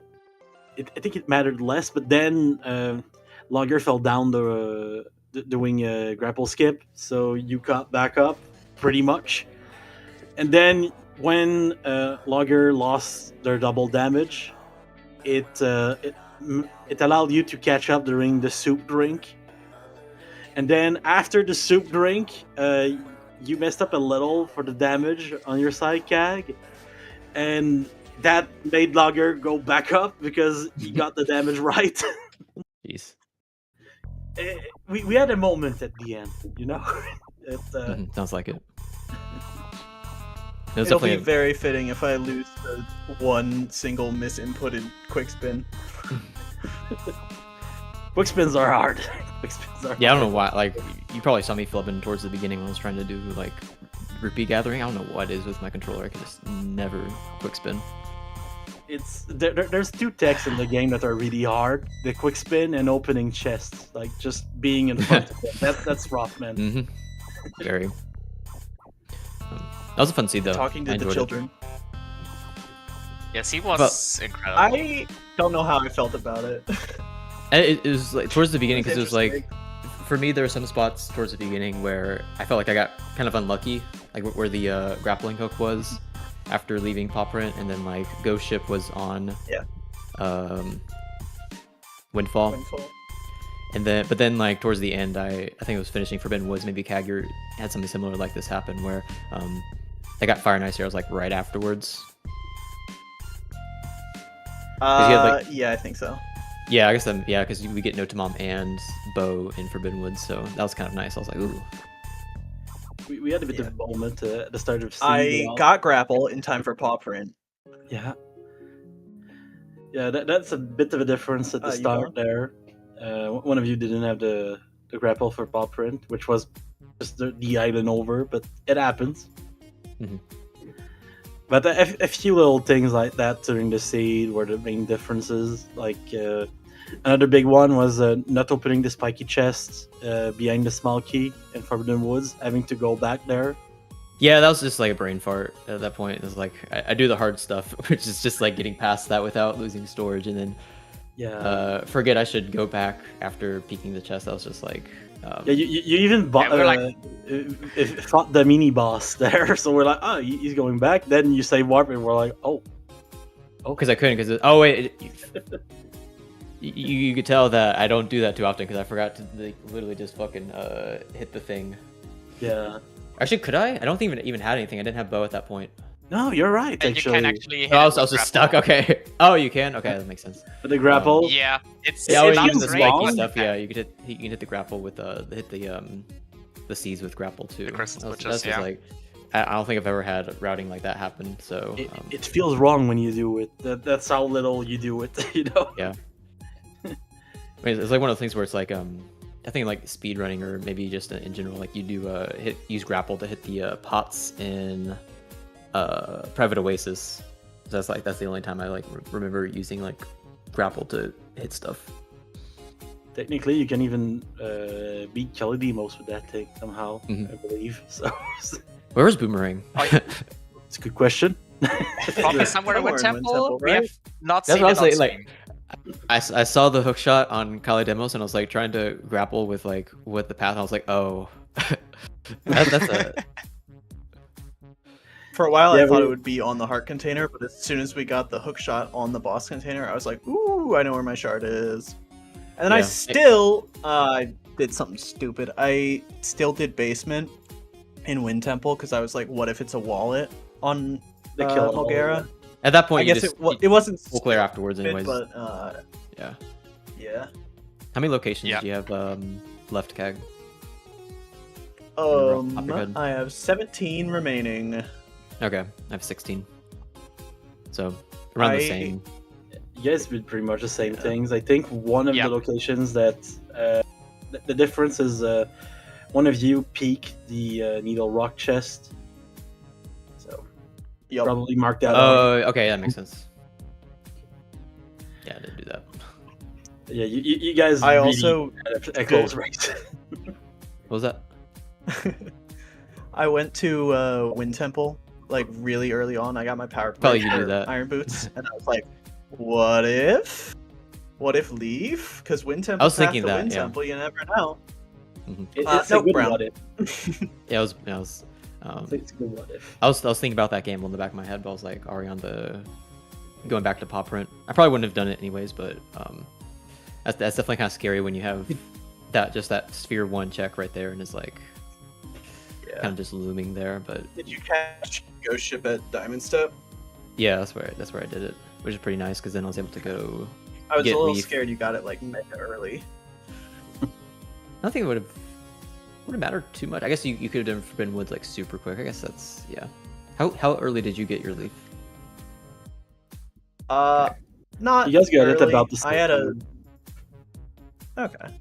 B: mattered less, but then Logger fell down doing a grapple skip, so you got back up pretty much. And then when Logger lost their double damage, it allowed you to catch up during the soup drink. And then after the soup drink, you messed up a little for the damage on your side, Kag, and that made Logger go back up because he got the damage right.
C: Jeez.
B: We had a moment at the end, you know.
C: Sounds like it.
D: It'll be very fitting if I lose the one single misinputted quick spin.
B: Quick spins are hard.
C: Yeah, I don't know why. Like, you probably saw me flipping towards the beginning when I was trying to do like rupee gathering. I don't know what it is with my controller. I can just never quick spin.
B: There's two techs in the game that are really hard: the quick spin and opening chests. Like just being in front of them. That's rough, man.
C: Mm-hmm. Very. That was a fun seed though.
D: Talking to the children.
A: Yes, he was incredible.
D: I don't know how I felt about it.
C: It was like towards the beginning because it was like, for me there were some spots towards the beginning where I felt like I got kind of unlucky, like where the grappling hook was after leaving Paw Print, and then like Ghost Ship was on Windfall. And then like towards the end, I think it was finishing Forbidden Woods. Maybe Kagger had something similar like this happen where I got Fire and Ice Arrows like right afterwards.
D: Yeah, I think so.
C: Yeah, I guess because we get Notamom and Bow in Forbidden Woods, so that was kind of nice. I was like, ooh.
B: We had a bit of a moment at the start of.
D: I got grapple in time for Paw Print.
B: Yeah. Yeah, that's a bit of a difference at the start there. One of you didn't have the grapple for Paw Print, which was just the island over, but it happens.
C: Mm-hmm.
B: But a few little things like that during the seed were the main differences. Like another big one was not opening the spiky chest behind the small key in Forbidden Woods, having to go back there.
C: Yeah, that was just like a brain fart at that point. It was like I do the hard stuff, which is just like getting past that without losing storage, and then forget I should go back after peeking the chest. I was just like,
B: you even fought the mini boss there, so we're like, oh, he's going back. Then you say warp, and we're like, oh,
C: because I couldn't. Because you could tell that I don't do that too often because I forgot to literally just fucking hit the thing.
B: Yeah.
C: Actually, could I? I don't think even had anything. I didn't have bow at that point.
B: No, you're right.
A: And
B: actually,
A: you can actually. Hit
C: I was just stuck. Okay. Oh, you can. Okay, that makes sense.
B: The grapple.
A: Yeah, it's
C: the
A: great.
C: stuff. Yeah, you can hit the grapple with hit the C's with grapple too.
A: The crystal switches,
C: that's just like I don't think I've ever had routing like that happen. So
B: it feels wrong when you do it. That's how little you do it. You know.
C: Yeah. I mean, it's like one of the things where it's like I think like speed running or maybe just in general, like you do use grapple to hit the pots in Private Oasis. So that's the only time I like remember using like grapple to hit stuff.
B: Technically, you can even beat Kelly Demos with that thing somehow.
C: Mm-hmm.
B: I believe. So
C: where was Boomerang?
B: It's a good question.
A: Probably somewhere in Wind Temple.
D: Right?
A: We have not
C: That's
A: seen
C: what
A: it
C: I'm
A: on
C: saying.
A: screen.
C: Like, I saw the hook shot on Kali demos, and I was like trying to grapple with the path. And I was like, oh, that's a.
D: For a while,
B: Yeah,
D: I thought
B: we-
D: it would be on the heart container, but as soon as we got the hook shot on the boss container, I was like, ooh, I know where my shard is. And then I
C: Yeah.
D: still did something stupid. I still did basement in Wind Temple because I was like, what if it's a wallet on
B: The kill
D: Mulgara?
C: At that point,
D: I guess it wasn't
C: full clear afterwards,
D: stupid,
C: anyways.
D: but
C: Yeah.
D: yeah.
C: How many locations
A: Yeah.
C: do you have left, Kag? Top of your head.
D: I have 17 remaining.
C: Okay, I have 16. So around the
D: I-
C: same.
B: You guys did pretty much the same things. I think one of
A: Yeah.
B: the locations that the difference is one of you peek the needle rock chest. So
D: Yup.
B: probably mark that. on.
C: Oh, okay, that makes sense. Yeah, I didn't do that.
B: Yeah, you guys.
D: I
B: really
D: also
B: had a close race.
C: What was that?
D: I went to Wind Temple like really early on. I got my power
C: Probably you
D: or
C: do that.
D: iron boots, and I was like, "What if? What if leave? Because Wind Temple.
C: I was thinking that,
D: Wind
C: yeah.
D: Temple, you never know."
B: It's
D: no,
B: a good
D: Brown.
B: what if.
C: Yeah, I was.
B: It's a good what if.
C: I was thinking about that game on the back of my head, but I was like, already on the going back to pop print. I probably wouldn't have done it anyways, but that's definitely kind of scary when you have that sphere 1 check right there, and it's like
D: Yeah.
C: kind of just looming there. But
D: Did you catch Ghost Ship at Diamond Step?
C: yeah, that's where I did it, which is pretty nice because then I was able to go.
D: I was
C: Get
D: a little
C: Leaf.
D: scared you got it like mega early.
C: I don't think it would have mattered too much. I guess you could have done Forbidden Woods like super quick. I guess that's yeah. How early did you get your leaf?
D: Not.
B: You guys got it
D: early.
B: about the
D: I
B: same
D: had a.
B: time.
D: Okay.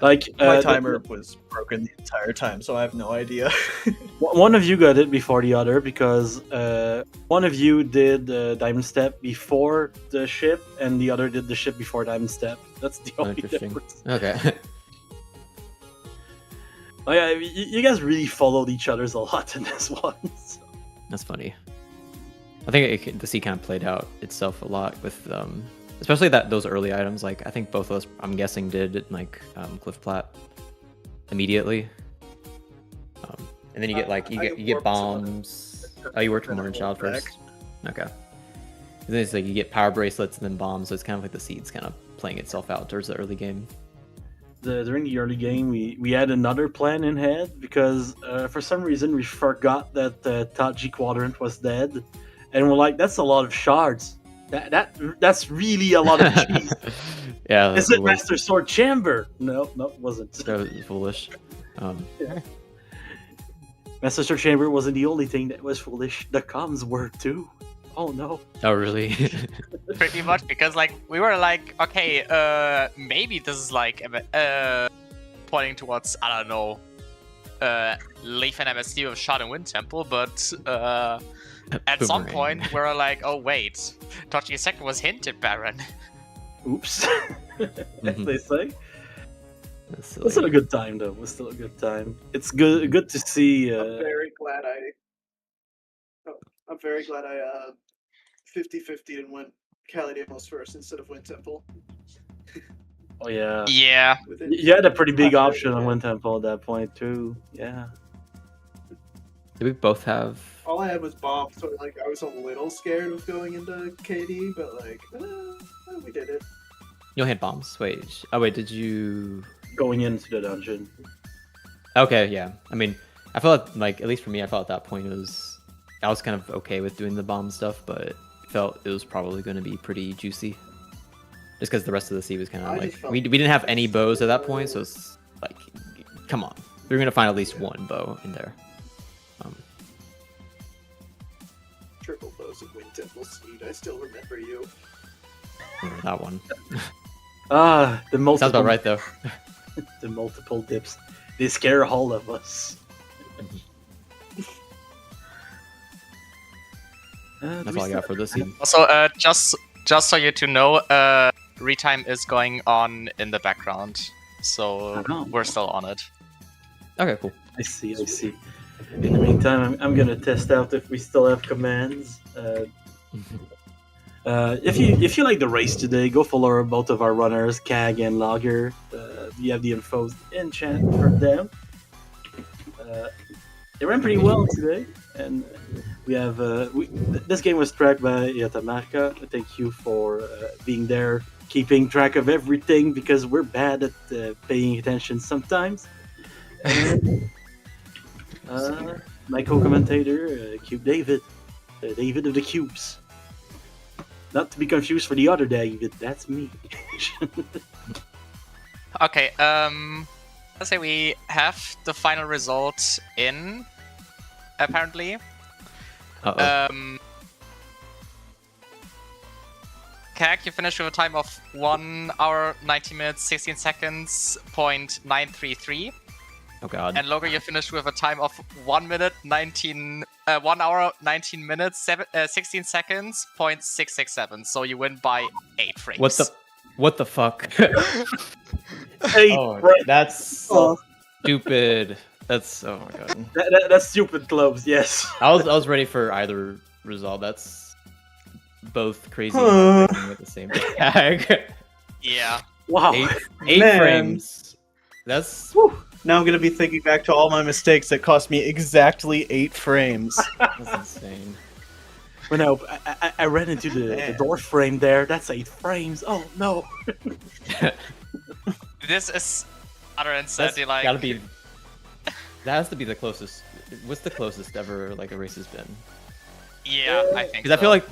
B: Like
D: My
B: the-
D: timer was broken the entire time, so I have no idea.
B: One of you got it before the other because one of you did Diamond Step before the ship, and the other did the ship before Diamond Step. That's the
C: Oh,
B: only
C: interesting.
B: difference.
C: Okay.
B: Oh, yeah, you guys really followed each other's a lot in this one. So.
C: That's funny. I think the sea kind of played out itself a lot with, especially those early items. Like I think both of us, I'm guessing, did like Cliff Plat immediately. And then you get like you get bombs. Oh, you worked for Modern Child first. Okay. And then it's like you get power bracelets and then bombs. So it's kind of like the seeds kind of playing itself out towards the early game.
B: During the early game, we had another plan in head because for some reason we forgot that Taji Quadrant was dead, and we're like, "That's a lot of shards. That's really a lot of cheese."
C: Yeah.
B: Is it Master Sword Chamber? No, it wasn't.
C: That was foolish.
B: Master Sword Chamber wasn't the only thing that was foolish. The comms were too. Oh no.
C: Oh really?
A: Pretty much, because like we were like, okay, maybe this is like pointing towards, I don't know, Leaf and MSD with Shard and Wind Temple, but at some
C: Boomerang.
A: point we were like, oh wait, Tochi second was hinted Baron.
B: Oops.
C: Mhm.
B: They say.
C: That's
B: It was still a good time though. It was still a good time. It's good to see.
D: I'm very glad I 50-50 and went Cali Demos first instead of Wind Temple.
B: Oh yeah.
A: Yeah.
B: You had a pretty big
D: After
B: option on
D: the-
B: Wind Temple at that point too. Yeah.
C: Did we both have?
D: All I had was bombs, so like I was a little scared of going into KD, but like we did it.
C: You only had bombs. Wait. Oh wait. Did you?
B: Going into the dungeon.
C: Okay. Yeah. I mean, I felt like at least for me, I felt at that point I was kind of okay with doing the bomb stuff, but felt it was probably going to be pretty juicy. Just because the rest of the sea was kind
D: I
C: of
D: just
C: like
D: felt-
C: we didn't have any bows at that point, so it's like, come on, we were gonna find at least one bow in there.
D: Triple bows of Wind Temple Seed. I still remember you.
C: That one
B: The multiple.
C: sounds about right though.
B: The multiple dips. They scare all of us.
C: That's all I got for this scene.
A: Also, just so you to know, retime is going on in the background, so
B: Oh.
A: we're still on it.
C: Okay, cool.
B: I see. In the meantime, I'm gonna test out if we still have commands. If you like the race today, go follow both of our runners, Kag and Logger. You have the info in chat for them. They ran pretty well today, and we have this game was tracked by Yatamarka. Thank you for being there, keeping track of everything because we're bad at paying attention sometimes. And, my co-commentator, Cube David, David of the Cubes. Not to be confused for the other David, that's me.
A: Okay, let's say we have the final result in, apparently. Kag, you finished with a time of 1 hour, 19 minutes, 16 seconds, .933.
C: Oh god.
A: And Logan, you finished with a time of 1 hour, 19 minutes, 16 seconds, .667. So you win by 8 frames.
C: What the fuck?
B: Hey,
C: that's
B: oh.
C: stupid. That's oh my god.
B: That's stupid close. Yes.
C: I was ready for either result. That's both crazy and at the same tag.
A: Yeah.
B: Wow.
C: 8
D: Man.
C: frames. That's
D: Now I'm gonna be thinking back to all my mistakes that cost me exactly 8 frames.
C: that's insane.
B: Well, no, I ran into the door frame there. That's 8 frames. Oh no.
A: This is utter
C: That's
A: insanity. Like,
C: gotta be. That has to be the closest. What's the closest ever like a race has been?
A: yeah, I think.
C: Because I feel like,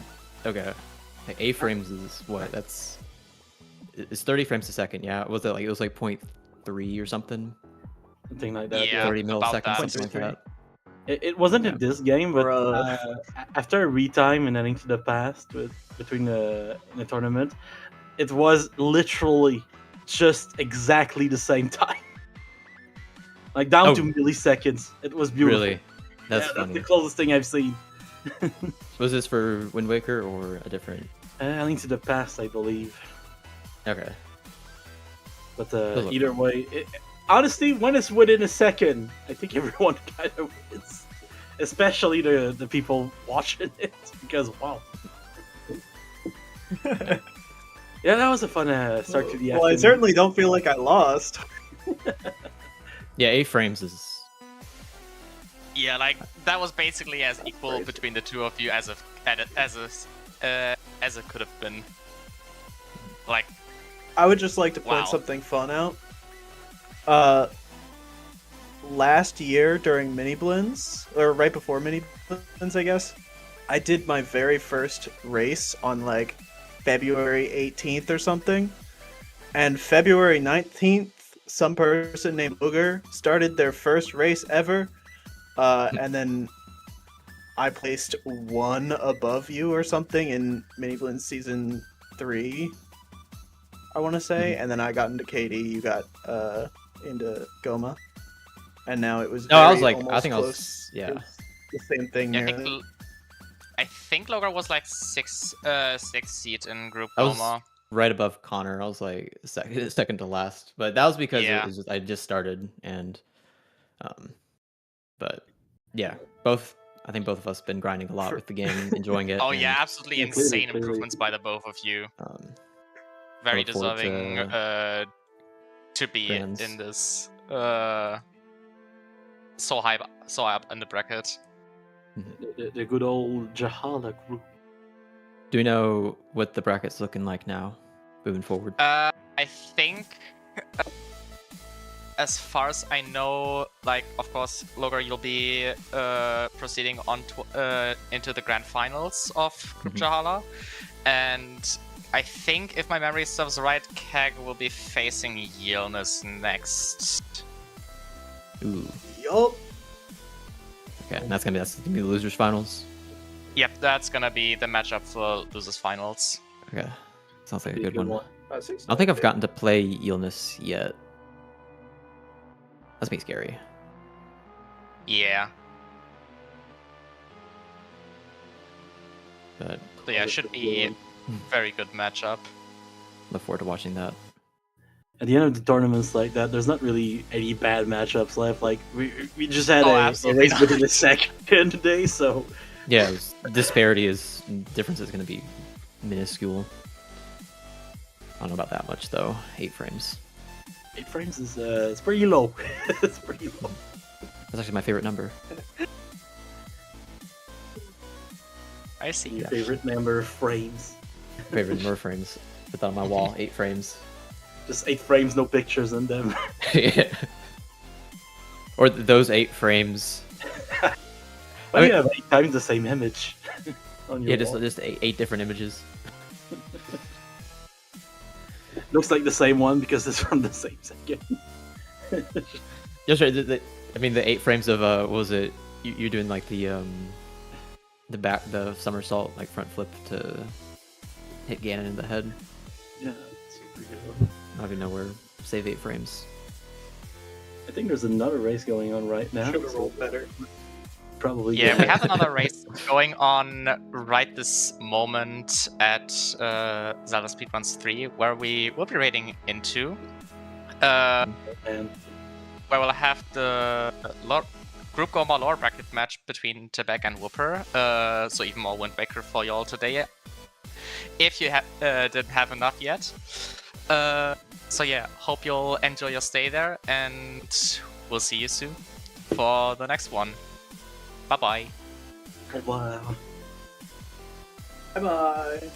C: okay, like 8 frames is what? It's 30 frames a second. Yeah, was it like 0.3 or something?
B: Something like that.
A: Yeah.
C: 30
A: about
C: milliseconds,
A: that.
C: something like that.
B: It wasn't in this game, but
D: Bruh.
B: after a retime and heading to the past between the tournament, it was literally just exactly the same time. Like down to milliseconds. It was beautiful.
C: Really? That's
B: That's
C: funny.
B: the closest thing I've seen.
C: Was this for Wind Waker or a different?
B: Link to the Past, I believe.
C: Okay.
B: But
C: look
B: either way, honestly, when it's within a second, I think everyone kind of wins. Especially the people watching it, because wow. Yeah, that was a fun start to the
D: Well, I
B: afternoon.
D: certainly don't feel like I lost.
C: Yeah, 8 frames is.
A: Yeah, like that was basically as equal
B: crazy.
A: between the two of you as it could have been. Like,
D: I would just like to point
A: Wow.
D: something fun out. Last year during Miniblins, or right before Miniblins, I guess, I did my very first race on like February 18th or something. And February 19th, some person named Booger started their first race ever. And then I placed 1 above you or something in Miniblins Season 3, I want to say. And then I got into Katie, you got into Goma. And now it was
C: No, I was
D: very
C: like, I
D: almost
C: think I
D: close.
C: was, yeah.
D: It was the same thing.
A: yeah,
D: nearly.
A: I think Logan was like sixth seat in Group
C: I was
A: Goma.
C: right above Connor. I was like second to last, but that was because
A: Yeah.
C: it was just, I just started and, but yeah, I think both of us been grinding a lot with the game, enjoying it.
A: Oh yeah,
C: and,
A: absolutely
B: Yeah, clearly,
A: insane
B: clearly.
A: improvements by the both of you.
C: I
A: Very
C: look forward
A: deserving to be
C: Brands.
A: in this so high up in the bracket.
B: The good old Jalhalla group.
C: Do we know what the bracket's looking like now, moving forward?
A: I think, as far as I know, like, of course, Logar, you'll be proceeding on into the grand finals of Group Jalhalla, and I think, if my memory serves right, Keg will be facing Yilnis next.
C: Ooh.
D: Yup.
C: Okay, and that's gonna be the losers finals.
A: Yep, that's gonna be the matchup for losers finals.
C: Okay, sounds like a
B: Be a
C: good one.
B: one.
C: I don't think I've gotten to play Yilnis yet. That's me scary.
A: Yeah,
C: But
A: so yeah, it should be a very good matchup.
C: look forward to watching that.
B: At the end of the tournaments like that, there's not really any bad matchups left. Like we just had
A: Oh,
B: a
A: absolutely
B: race
A: not.
B: within a second today, so
C: Yeah, disparity is difference is gonna be minuscule. I don't know about that much though. 8 frames.
B: 8 frames is it's pretty low. It's pretty low.
C: That's actually my favorite number.
A: I see.
B: Your favorite number of frames.
C: Favorite number of frames. Put that on my wall. 8 frames.
B: Just 8 frames, no pictures in them.
C: Yeah. Or those 8 frames.
B: But you have 8 times the same image on your wall.
C: Just 8 different images.
B: Looks like the same one because it's from the same second.
C: Just right. I mean, the 8 frames of what was it? You're doing like the somersault, like front flip to hit Ganon in the head.
B: Yeah, it's pretty good.
C: I don't even know where. Save 8 frames.
B: I think there's another race going on right now.
D: Should have rolled better.
B: Probably.
A: Yeah, we have another race going on right this moment at Zelda Speedruns 3, where we will be raiding into.
B: And
A: Where we'll have the Group Goma lore bracket match between Tebek and Whooper. So even more Wind Waker for y'all today, if you didn't have enough yet. So yeah, hope you'll enjoy your stay there, and we'll see you soon for the next one. Bye bye.
B: wow.
D: Bye bye.